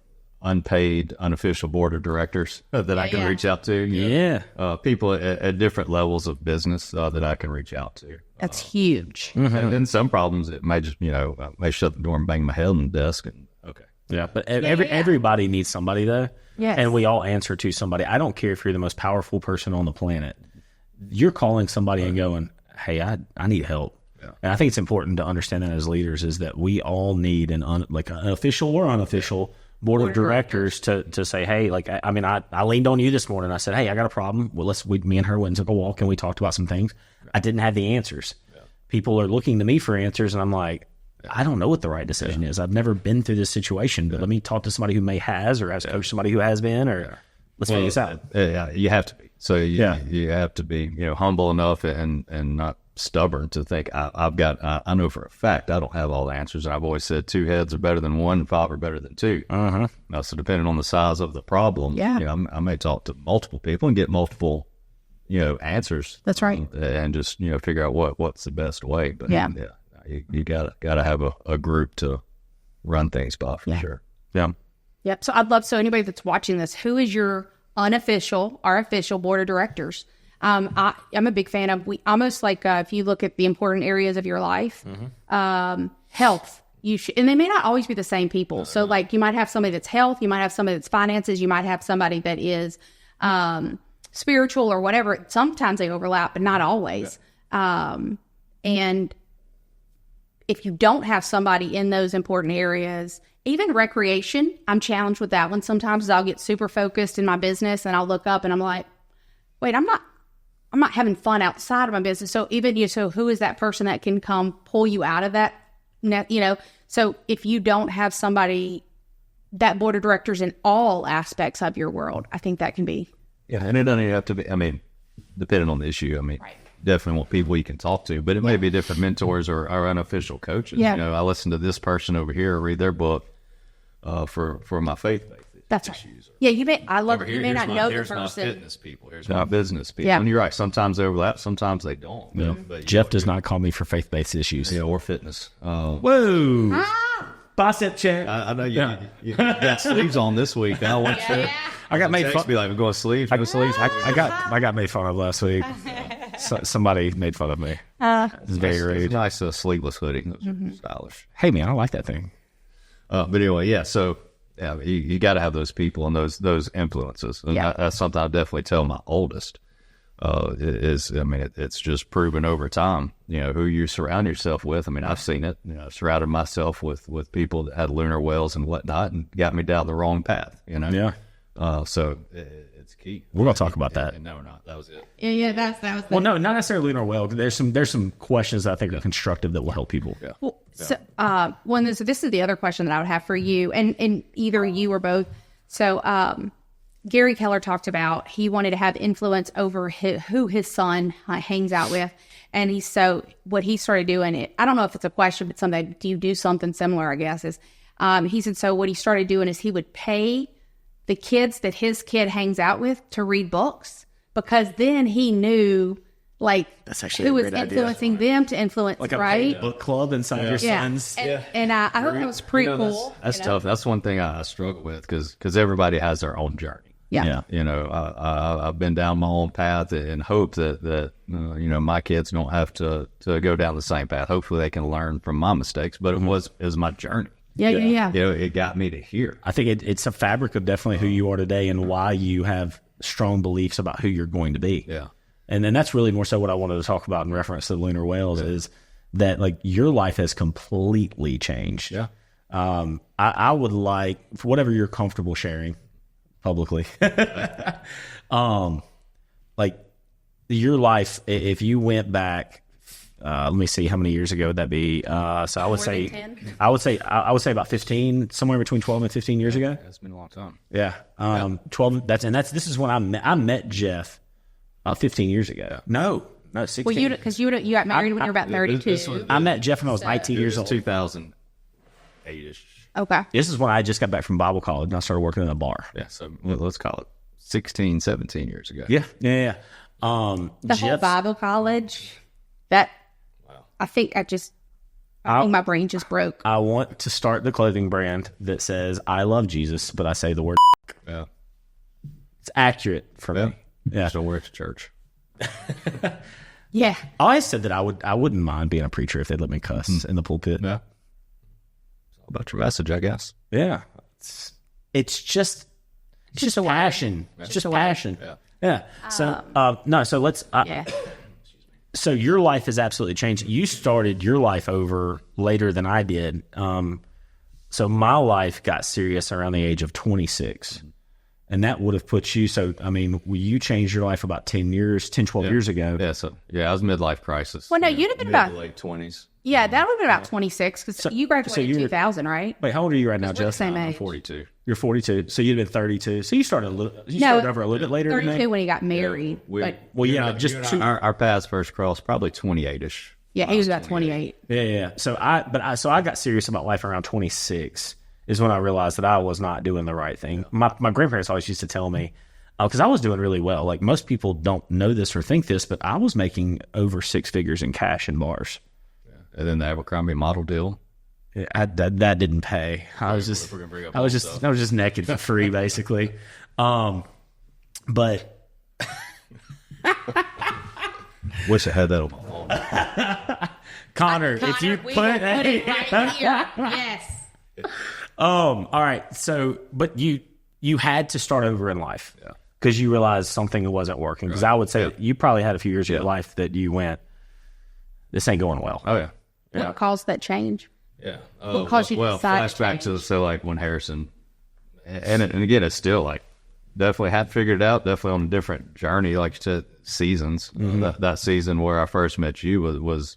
Unpaid, unofficial board of directors that I can reach out to. People at different levels of business that I can reach out to. That's huge. And then some problems, it may just, I may shut the door and bang my head on the desk. And Yeah, but everybody needs somebody though. Yes. And we all answer to somebody. I don't care if you're the most powerful person on the planet. You're calling somebody and going, hey, I need help. Yeah. And I think it's important to understand that as leaders is that we all need an official or unofficial board of directors to say, hey, like, I leaned on you this morning. I said, hey, I got a problem. Well, me and her went and took a walk and we talked about some things. I didn't have the answers. Yeah. People are looking to me for answers. And I'm like, I don't know what the right decision is. I've never been through this situation, but let me talk to somebody who or has coached somebody who has been, or let's figure this out. Yeah, you have to be. So you have to be, humble enough and not stubborn to think I know for a fact I don't have all the answers. And I've always said 2 heads are better than 1, 5 are better than 2. Now, so depending on the size of the problem, I may talk to multiple people and get multiple, answers. That's right. And just, figure out what's the best way. But you gotta have a group to run things by for sure. Yeah. Yep. So so anybody that's watching this, who is your our official board of directors? I'm a big fan of, almost like if you look at the important areas of your life, health, and they may not always be the same people. So like you might have somebody that's health, you might have somebody that's finances, you might have somebody that is spiritual or whatever. Sometimes they overlap, but not always. And if you don't have somebody in those important areas, even recreation, I'm challenged with that one. Sometimes I'll get super focused in my business and I'll look up and I'm like, wait, I'm not having fun outside of my business. So even so who is that person that can come pull you out of that, so if you don't have somebody, that board of directors in all aspects of your world, I think that can be. Yeah. And it doesn't even have to be, depending on the issue, definitely want people you can talk to, but it may be different mentors or unofficial coaches. I listen to this person over here, read their book for my faith-based That's right. issues. Yeah, you may not know the person. Here's my fitness people. Here's my business people. And you're right. Sometimes they overlap. Sometimes they don't. Yeah. But Jeff does not call me for faith-based issues. Yeah, or fitness. Whoa. Bicep check. I know you got sleeves on this week. I want you. I got made fun. Be like, we're going sleeves. I got made fun of last week. Somebody made fun of me. It's very rude. It's nice sleeveless hoodie. Those are stylish. Hey man, I like that thing. But anyway, yeah. So yeah, you got to have those people and those influences. And that's something I definitely tell my oldest. It's just proven over time. You know, who you surround yourself with. I mean, I've seen it. You know, I've surrounded myself with people that had lunar wells and whatnot, and got me down the wrong path. You know. Yeah. So it's key. We're gonna talk about that. No, we're not. That was it. Yeah, that was. Well, no, not necessarily lunar well. There's some questions that I think are constructive that will help people. Yeah. Well, so, so this is the other question that I would have for you, and either you or both. So, Gary Keller talked about he wanted to have influence over who his son hangs out with, and what he started doing. I don't know if it's a question, but something. Do you do something similar? I guess is. He said so. What he started doing is he would pay the kids that his kid hangs out with to read books, because then he knew that's actually who a was great influencing them to influence, like a right? book club inside your sons. And I thought that was pretty cool. That's tough. That's one thing I struggle with because everybody has their own journey. Yeah. You know, I've been down my own path and hope that my kids don't have to go down the same path. Hopefully they can learn from my mistakes, but it was my journey. Yeah. You know, it got me to here. I think it's a fabric of definitely who you are today and why you have strong beliefs about who you're going to be. Yeah. And then that's really more so what I wanted to talk about in reference to the lunar whales is that your life has completely changed. Yeah. I would like, for whatever you're comfortable sharing publicly, your life, if you went back, let me see, how many years ago would that be? So I would say, 10? I would say about 15, somewhere between 12 and 15 years ago. It's been a long time. Yeah. 12. This is when I met Jeff 15 years ago. No, 16. Well, because you got married when you were about 32. I met Jeff when I was 19 years old. 2008-ish. Okay. This is when I just got back from Bible college and I started working in a bar. Yeah, so let's call it 16, 17 years ago. Yeah. The whole Bible college, I think I think my brain just broke. I want to start the clothing brand that says, I love Jesus, but I say the word. Yeah. It's accurate for me. Yeah. Still work at church. Yeah. I always said that I wouldn't mind being a preacher if they'd let me cuss in the pulpit. Yeah. It's all about your message, I guess. Yeah. It's just a passion. It's just a passion. Yeah. So, so let's, so your life has absolutely changed. You started your life over later than I did. So my life got serious around the age of 26. And that would have put you, you changed your life about 12 years ago. Yeah, I was midlife crisis. Well, no, you'd have been about late 20s. Yeah, that would have been about 26 because you graduated in 2000, right? Wait, how old are you right now, Jeff? Same age. I'm 42. You're 42, so you'd have been 32. So you started started over a little bit later. 32 when he got married. Our paths first crossed probably 28-ish. Yeah, he was about 28. Yeah. So I got serious about life around 26. Is when I realized that I was not doing the right thing. My grandparents always used to tell me, because I was doing really well. Like most people don't know this or think this, but I was making over 6 figures in cash in bars. And then the Abercrombie model deal. Yeah, that didn't pay. I was just naked for free, basically. But wish I had that on my phone. Connor, if you put it right here. Yes. All right. So, but you had to start over in life because you realized something wasn't working. Because I would say that you probably had a few years of your life that you went, this ain't going well. Oh yeah. What caused that change? Yeah. What caused you to decide flashback to when Harrison, and again, it's still definitely had figured it out. Definitely on a different journey, to seasons. Mm-hmm. That season where I first met you was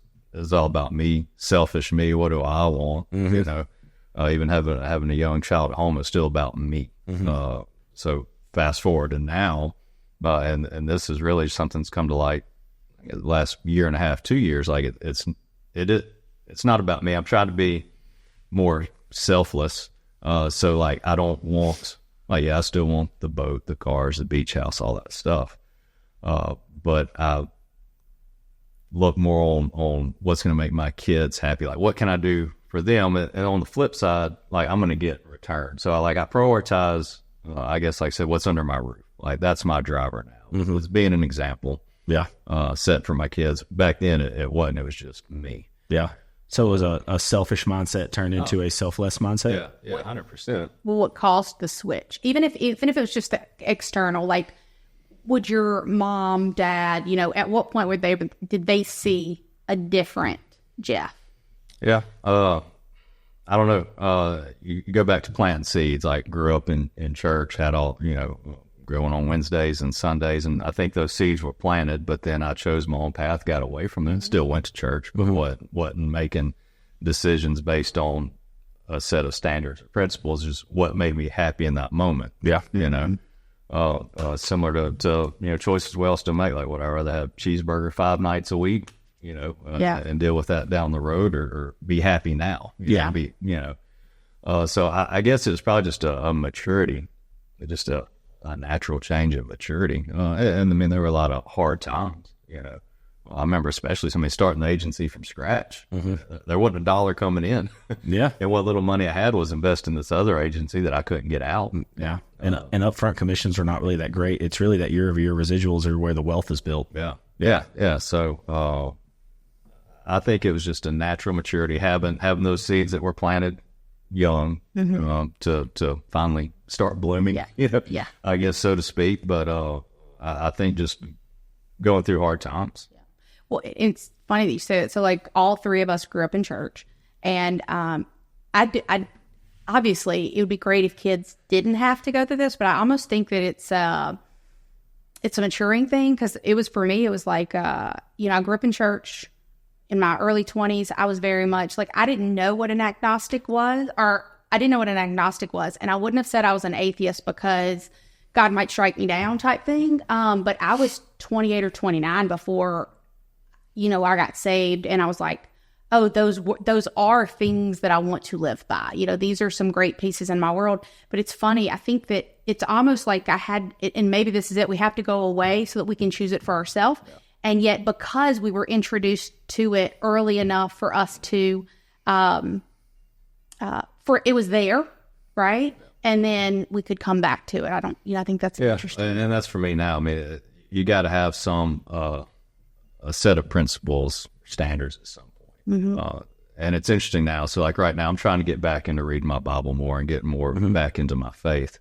all about me, selfish me. What do I want? Mm-hmm. You know. Even having a young child at home is still about me. Mm-hmm. So fast forward to now, and this is really something's come to light the last year and a half, 2 years. It's not about me. I'm trying to be more selfless. So I don't want I still want the boat, the cars, the beach house, all that stuff. But I look more on what's going to make my kids happy. What can I do for them? And on the flip side, I'm going to get return. So I prioritize, I guess, like I said, what's under my roof. That's my driver now. Mm-hmm. It's being an example. set for my kids. Back then, it wasn't. It was just me. Yeah. So it was a selfish mindset turned into a selfless mindset. Yeah, 100%. Well, what caused the switch? Even if it was just the external, like, would your mom, dad, at what point did they see a different Jeff? Yeah. I don't know. You go back to planting seeds. Like, grew up in church, had all, growing on Wednesdays and Sundays. And I think those seeds were planted, but then I chose my own path, got away from them, still went to church, but wasn't making decisions based on a set of standards or principles, just what made me happy in that moment. Yeah. Similar to choices we all still make. Like, would I rather have cheeseburger 5 nights a week, and deal with that down the road, or be happy now? So I guess it was probably just a maturity, just a natural change of maturity. And I mean, there were a lot of hard times, I remember especially somebody starting the agency from scratch. There wasn't $1 coming in. Yeah. And what little money I had was invested in this other agency that I couldn't get out. Yeah. And upfront commissions are not really that great. It's really that year-over-year residuals are where the wealth is built. Yeah. So I think it was just a natural maturity, having those seeds that were planted young to finally start blooming. I guess, so to speak. But I think just going through hard times. Well, it's funny that you say it. So, like, all 3 of us grew up in church, and I obviously it would be great if kids didn't have to go through this, but I almost think that it's a maturing thing, because it was, for me, it was like I grew up in church. In my early 20s, I was very much like, I didn't know what an agnostic was, and I wouldn't have said I was an atheist because God might strike me down type thing. But I was 28 or 29 before, I got saved, and I was like, oh, those are things that I want to live by. These are some great pieces in my world. But it's funny. I think that it's almost like I had, and maybe this is it, we have to go away so that we can choose it for ourselves. Yeah. And yet, because we were introduced to it early enough for us to, it was there, right? Yeah. And then we could come back to it. I think that's interesting. And that's for me now. I mean, you got to have some, a set of principles, standards at some point. And it's interesting now. So, like, right now, I'm trying to get back into reading my Bible more and getting more back into my faith.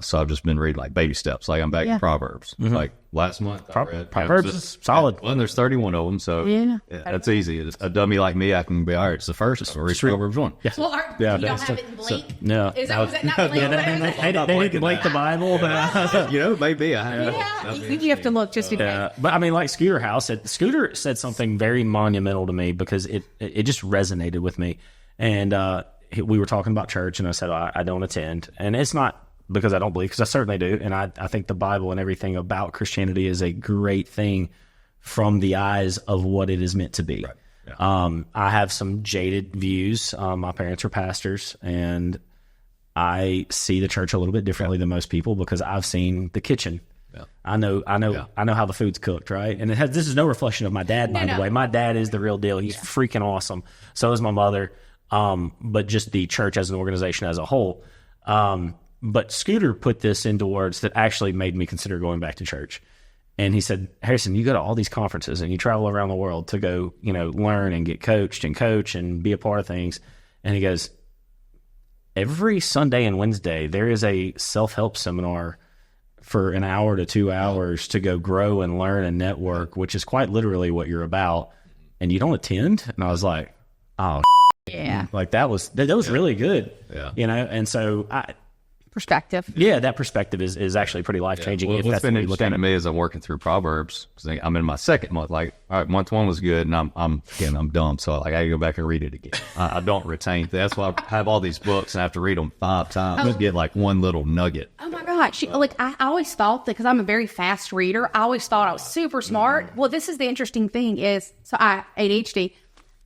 So I've just been reading, like, baby steps. Like, I'm back to Proverbs. Like, last month I read Proverbs is solid. Well, and there's 31 of them, so that's easy. A dummy like me, I can be, all right, it's the first. So read Proverbs 1. Yeah. Well, you don't have it in Blink? No. Was that not Blink? They didn't Blink the Bible. Maybe I have. Yeah, you have to look just in case. But I mean, like Scooter said something very monumental to me, because it just resonated with me. And we were talking about church, and I said, I don't attend. And it's not because I don't believe, because I certainly do. And I think the Bible and everything about Christianity is a great thing from the eyes of what it is meant to be. Right. Yeah. I have some jaded views. My parents are pastors, and I see the church a little bit differently than most people, because I've seen the kitchen. Yeah. I know how the food's cooked, right? And this is no reflection of my dad, by the way. My dad is the real deal. He's freaking awesome. So is my mother. But just the church as an organization as a whole. But Scooter put this into words that actually made me consider going back to church. And he said, Harrison, you go to all these conferences and you travel around the world to go, learn and get coached and coach and be a part of things. And he goes, every Sunday and Wednesday, there is a self-help seminar for an hour to 2 hours to go grow and learn and network, which is quite literally what you're about. And you don't attend? And I was like, oh, yeah. Like that was really good. Yeah. And so perspective. Yeah, that perspective is actually pretty life-changing. Well, if what's that's been what you look interesting at to me is I'm working through Proverbs, because I'm in my second month. Like, all right, month 1 was good, and I'm dumb, so I got to go back and read it again. I don't retain. That's why I have all these books and I have to read them 5 times to get like one little nugget. Oh my gosh! I always thought that, because I'm a very fast reader, I always thought I was super smart. Well, this is the interesting thing is, so I ADHD.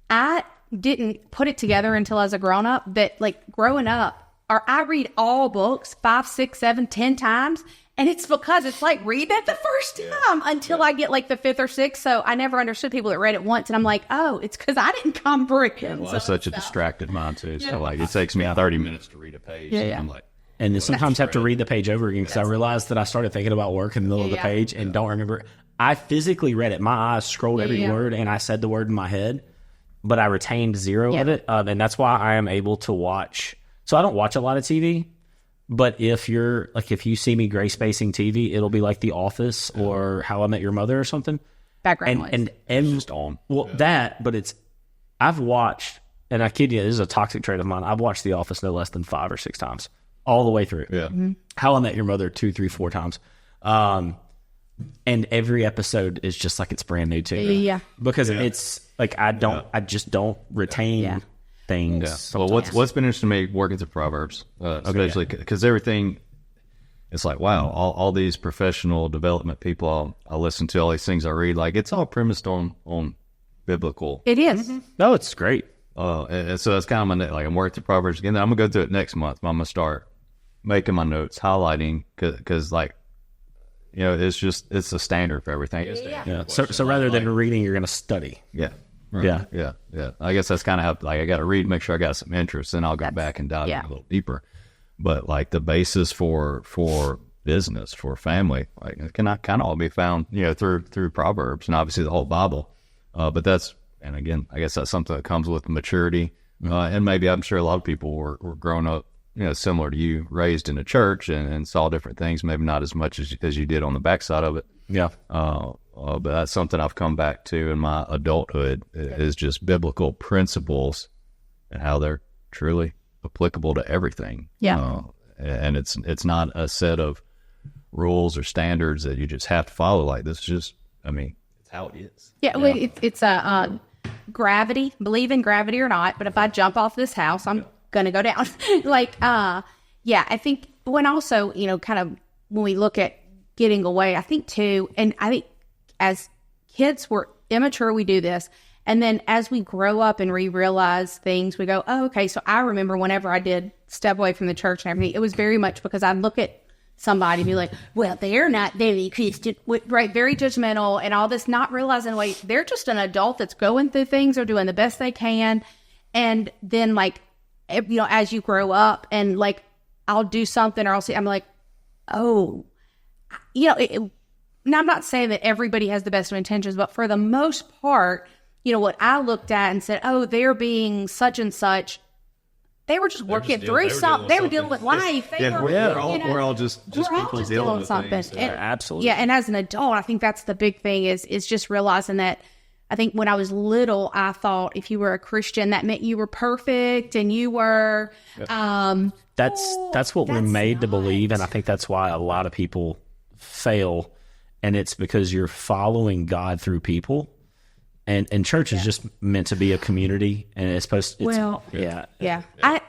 I didn't put it together until as a grown up that, like, growing up, I read all books 5, 6, 7, 10 times, and it's because it's like, read that the first time until I get like the 5th or 6th. So I never understood people that read it once, and I'm like, oh, it's because I didn't comprehend. Well, I'm such a distracted mind too. So like, it takes me 30 minutes to read a page. Yeah. I'm like, and then sometimes have to read the page over again, because I realized that I started thinking about work in the middle of the page and don't remember. I physically read it. My eyes scrolled every word, and I said the word in my head, but I retained zero of it. And that's why I am able to watch. So I don't watch a lot of TV, but if you see me gray spacing TV, it'll be like The Office or How I Met Your Mother or something. Background noise. And just on. Well, but I've watched, and I kid you, this is a toxic trait of mine. I've watched The Office no less than 5 or 6 times, all the way through. Yeah. How I Met Your Mother 2, 3, 4 times. And every episode is just like it's brand new to me. Yeah. Because it's like I just don't retain things. Yeah. Well, what's been interesting to me working through Proverbs, especially because everything, it's like, wow, all these professional development people I listen to, all these things I read, like it's all premised on biblical. It is. No, it's great. And so that's kind of I'm working through Proverbs again. I'm gonna go through it next month. I'm gonna start making my notes, highlighting, because it's a standard for everything. Yeah. So rather than reading, you're gonna study. Yeah. Right. Yeah. Yeah. I guess that's kind of how, I got to read, make sure I got some interest, then I'll go back and dive in a little deeper. But like the basis for business, for family, like it can kind of all be found, through Proverbs and obviously the whole Bible. But and again, I guess that's something that comes with maturity. And maybe I'm sure a lot of people were growing up, similar to you, raised in a church and saw different things, maybe not as much as you did on the backside of it. Yeah. But that's something I've come back to in my adulthood is just biblical principles and how they're truly applicable to everything. Yeah. And it's not a set of rules or standards that you just have to follow. Like this is just, it's how it is. Yeah. Well, it's gravity, believe in gravity or not, but if I jump off this house, I'm going to go down. I think when we look at getting away, I think too, and I think as kids, we're immature, we do this. And then as we grow up and we realize things, we go, oh, okay. So I remember whenever I did step away from the church and everything, it was very much because I'd look at somebody and be like, well, they're not very Christian, right? Very judgmental and all this, not realizing, wait, they're just an adult that's going through things or doing the best they can. And then as you grow up and I'll do something or I'm like, oh, and I'm not saying that everybody has the best of intentions, but for the most part, what I looked at and said, oh, they're being such and such. They were just working through something. They were dealing with life. We're all just people dealing with something. Absolutely. Yeah, and as an adult, I think that's the big thing is just realizing that. I think when I was little, I thought if you were a Christian, that meant you were perfect and you were. That's what we're made to believe, and I think that's why a lot of people fail, and it's because you're following God through people, and church is just meant to be a community, and it's supposed.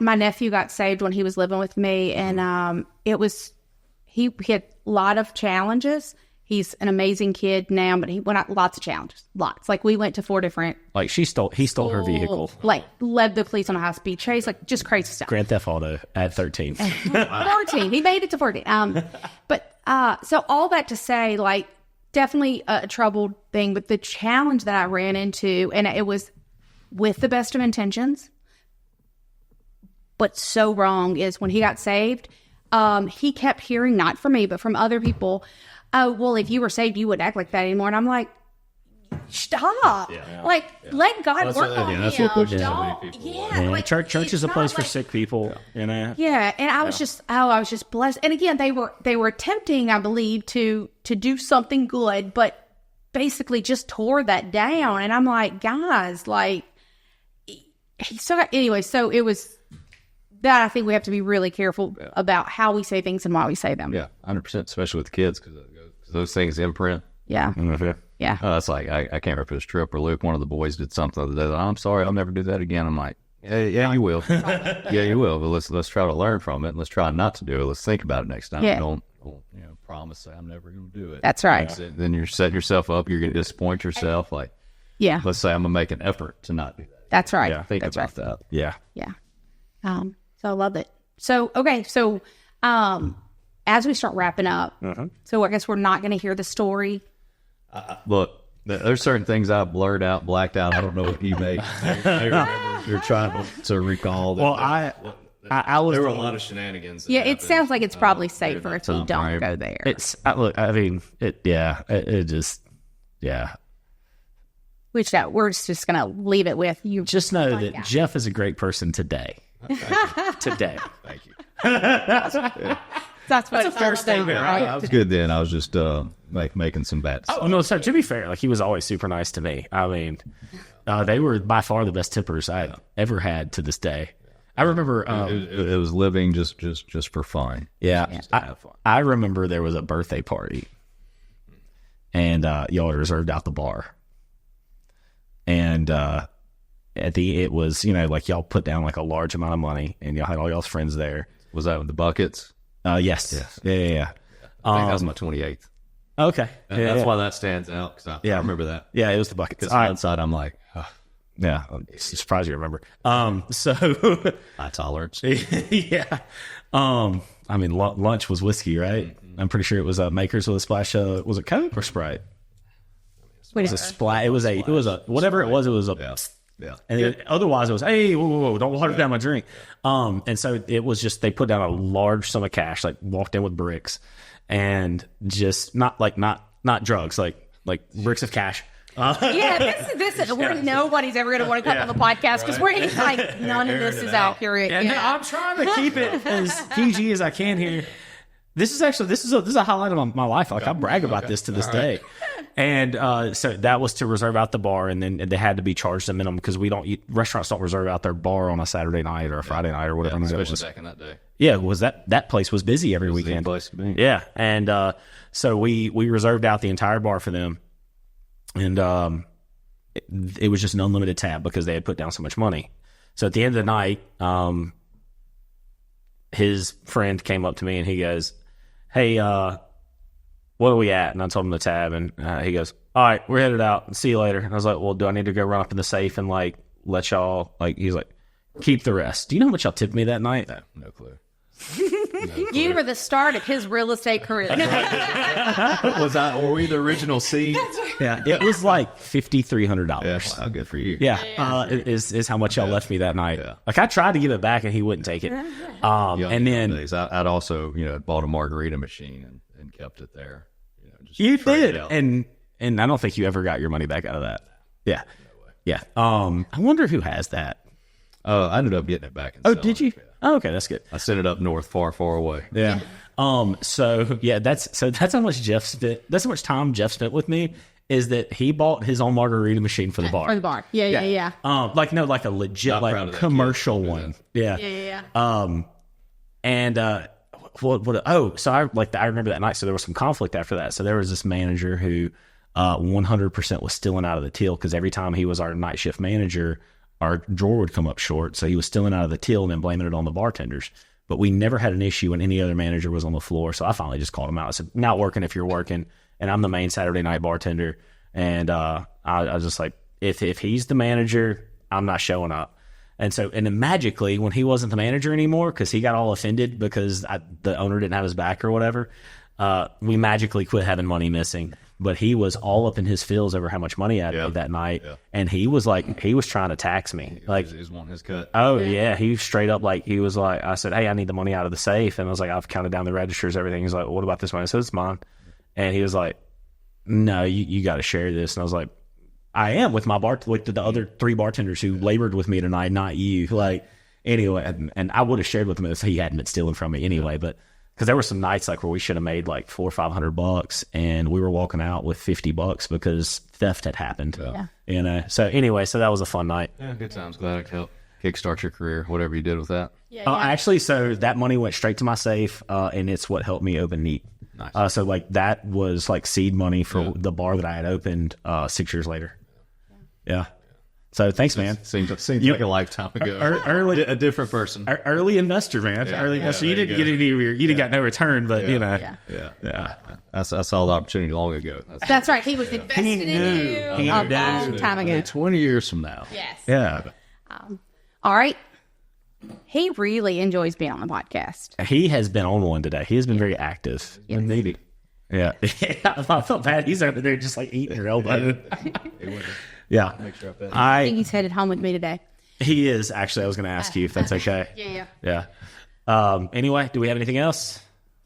My nephew got saved when he was living with me, and he had a lot of challenges. He's an amazing kid now, but he went out lots of challenges. Lots. We went to 4 different. He stole her vehicle. Led the police on a high-speed chase. Just crazy stuff. Grand Theft Auto at 13. 14. He made it to 14. So all that to say, definitely a troubled thing. But the challenge that I ran into, and it was with the best of intentions, but so wrong, is when he got saved, he kept hearing, not from me, but from other people, oh, well, if you were saved, you wouldn't act like that anymore. And I'm like, stop. Let God work on him. That's what pushes so many people. Church is a place for sick people. Yeah, and I was just blessed. And again, they were attempting, I believe, to do something good, but basically just tore that down. And I'm like, guys, he still got, anyway, so it was that. I think we have to be really careful about how we say things and why we say them. Yeah, 100%, especially with kids, because those things imprint. Yeah. Yeah. It's I can't remember if it was Trip or Luke. One of the boys did something the other day. I'm sorry, I'll never do that again. I'm like, yeah, you will. Yeah, you will. But let's try to learn from it. Let's try not to do it. Let's think about it next time. Yeah. Don't promise say I'm never going to do it. That's right. Then you're setting yourself up. You're going to disappoint yourself. Let's say I'm going to make an effort to not do that. That's right. Yeah, think about that. Yeah. Yeah. So I love it. So, okay. So, as we start wrapping up, so I guess we're not going to hear the story. Look, there's certain things I blurred out, blacked out. I don't know what you made. You're trying to recall that. Well, I was. There were a lot of shenanigans. Yeah, it sounds like it's probably safer if we don't go there. It just Yeah. Which we're just going to leave it with you. Just know that Jeff is a great person today. Today. Thank you. That's a fair statement, right? I was good then. I was just making some bets. Oh, no, so to be fair, like he was always super nice to me. I mean, they were by far the best tippers I ever had to this day. I remember it was living just for fun. Yeah, Just to have fun. I remember there was a birthday party, and y'all reserved out the bar, and it was like y'all put down like a large amount of money, and y'all had all y'all's friends there. Was that with the buckets? Yes. I Yeah. think that was my 28th. Okay. That's why that stands out, because I remember that. Yeah, it was the buckets. Because hindsight, I'm like, yeah, I'm surprised you remember. So high tolerance. yeah. I mean, lunch was whiskey, right? I'm pretty sure it was Makers with a splash. Was it Coke or Sprite? It was a splat. It was a whatever it was. It was a Yeah. And otherwise it was, hey, whoa, don't water down my drink. And so it was just, they put down a large sum of cash, like walked in with bricks, and just not drugs, like bricks of cash. Nobody's ever going to want to come on the podcast because we're like, none of this is accurate. Yeah, no, I'm trying to keep it as PG as I can here. This is a highlight of my life. Like I brag about this to this day. And so that was to reserve out the bar, and then they had to be charged a minimum because restaurants don't reserve out their bar on a Saturday night or a Friday night or whatever. Especially back in that day. Yeah, that place was busy every weekend. Place to be. Yeah, and so we reserved out the entire bar for them, and it was just an unlimited tab because they had put down so much money. So at the end of the night, his friend came up to me and he goes, "Hey, what are we at?" And I told him the tab, and he goes, "All right, we're headed out. See you later." And I was like, "Well, do I need to go run up in the safe and like let y'all he's like, keep the rest." Do you know how much y'all tipped me that night? No clue. You were the start of his real estate career. Were we the original seed? Yeah, it was like $5,300. Yeah, wow, good for you. Yeah, is how much y'all left me that night. Yeah. Like I tried to give it back and he wouldn't take it. And then I'd also bought a margarita machine and kept it there. Just you traded did, out. and I don't think you ever got your money back out of that. Yeah, yeah. I wonder who has that. I ended up getting it back. Oh, did you? Yeah. Oh, okay, that's good. I sent it up north, far away. Yeah. So yeah, that's how much Jeff spent. That's how much time Jeff spent with me. Is that he bought his own margarita machine for the bar? For the bar. Yeah. Like a legit Not proud of like that commercial kid. one. Yeah. And so I remember that night. So there was some conflict after that. So there was this manager who 100% was stealing out of the till because every time he was our night shift manager, our drawer would come up short. So he was stealing out of the till and then blaming it on the bartenders. But we never had an issue when any other manager was on the floor. So I finally just called him out. I said, "Not working if you're working." And I'm the main Saturday night bartender. And I was just like, if he's the manager, I'm not showing up. And then magically, when he wasn't the manager anymore, because he got all offended because the owner didn't have his back or whatever, we magically quit having money missing. But he was all up in his feels over how much money I made that night. Yeah. And he was trying to tax me. He was wanting his cut. Oh, yeah. He straight up, he was like, I said, "Hey, I need the money out of the safe." And I was like, "I've counted down the registers, everything." He's like, "What about this money?" I said, "It's mine." And he was like, "No, you got to share this." And I was like, "I am with the other 3 bartenders who labored with me tonight, not you." Anyway, and I would have shared with him if he hadn't been stealing from me anyway, but because there were some nights where we should have made $400 or $500 and we were walking out with $50 because theft had happened. Yeah. So anyway, so that was a fun night. Yeah, good times. Glad I could help kickstart your career, whatever you did with that. Actually, so that money went straight to my safe, and it's what helped me open Neat. Nice. So that was seed money for the bar that I had opened 6 years later. Yeah. So thanks, man. Seems like a lifetime ago. Early, a different person. Early investor, man. Early investor. You didn't get any. You didn't got no return, but Yeah. I saw the opportunity long ago. That's right. He was invested in you a long time ago. 20 years from now. Yes. Yeah. All right. He really enjoys being on the podcast. He has been on one today. He has been very active. Yes. Needy. Yeah. I felt bad. He's over there just eating your elbow. Yeah. I think he's headed home with me today. He is. Actually, I was going to ask you if that's okay. Yeah. Yeah. Anyway, do we have anything else?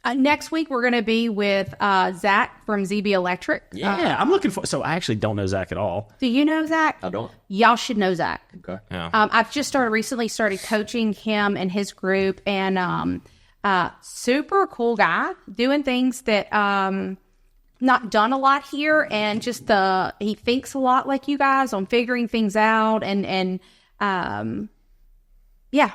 Next week, we're going to be with Zach from ZB Electric. Yeah, I'm looking for. So I actually don't know Zach at all. Do you know Zach? I don't. Y'all should know Zach. Okay. Yeah. I've just recently started coaching him and his group, and super cool guy doing things that not done a lot here, and just he thinks a lot like you guys on figuring things out, and yeah,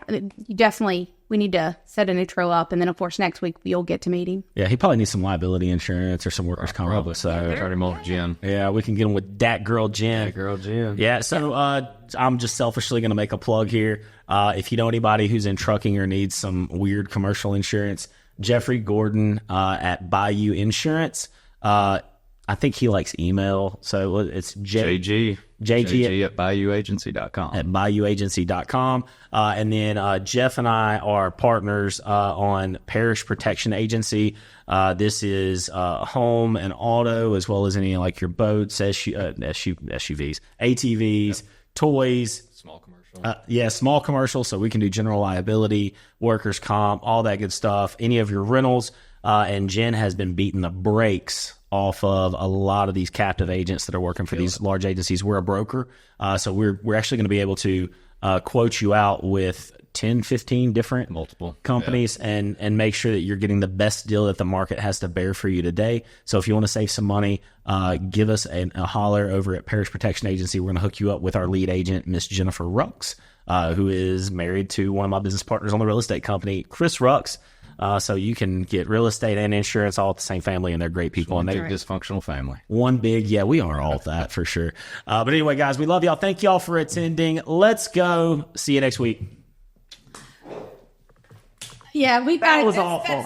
definitely. We need to set an intro up, and then, of course, next week you'll get to meet him. Yeah, he probably needs some liability insurance or some workers' comp. So Turn him over to Jen. yeah, we can get him with that girl Jen. Yeah, so I'm just selfishly going to make a plug here. If you know anybody who's in trucking or needs some weird commercial insurance, Jeffrey Gordon at Bayou Insurance. I think he likes email, so it's JG at BayouAgency.com. At BayouAgency.com. And then Jeff and I are partners on Parish Protection Agency. This is home and auto, as well as any like your boats, SUVs, ATVs, toys. Small commercial. Small commercial. So we can do general liability, workers' comp, all that good stuff. Any of your rentals. And Jen has been beating the brakes off of a lot of these captive agents that are working for these large agencies. We're a broker, so we're actually going to be able to quote you out with 10, 15 different multiple companies and make sure that you're getting the best deal that the market has to bear for you today. So if you want to save some money, give us a holler over at Parish Protection Agency. We're going to hook you up with our lead agent, Miss Jennifer Rux, who is married to one of my business partners on the real estate company, Chris Rux. So you can get real estate and insurance all at the same family, and they're great people. And they're dysfunctional family. One big, we are all that for sure. But anyway, guys, we love y'all. Thank y'all for attending. Let's go. See you next week. Yeah, we got That was awful.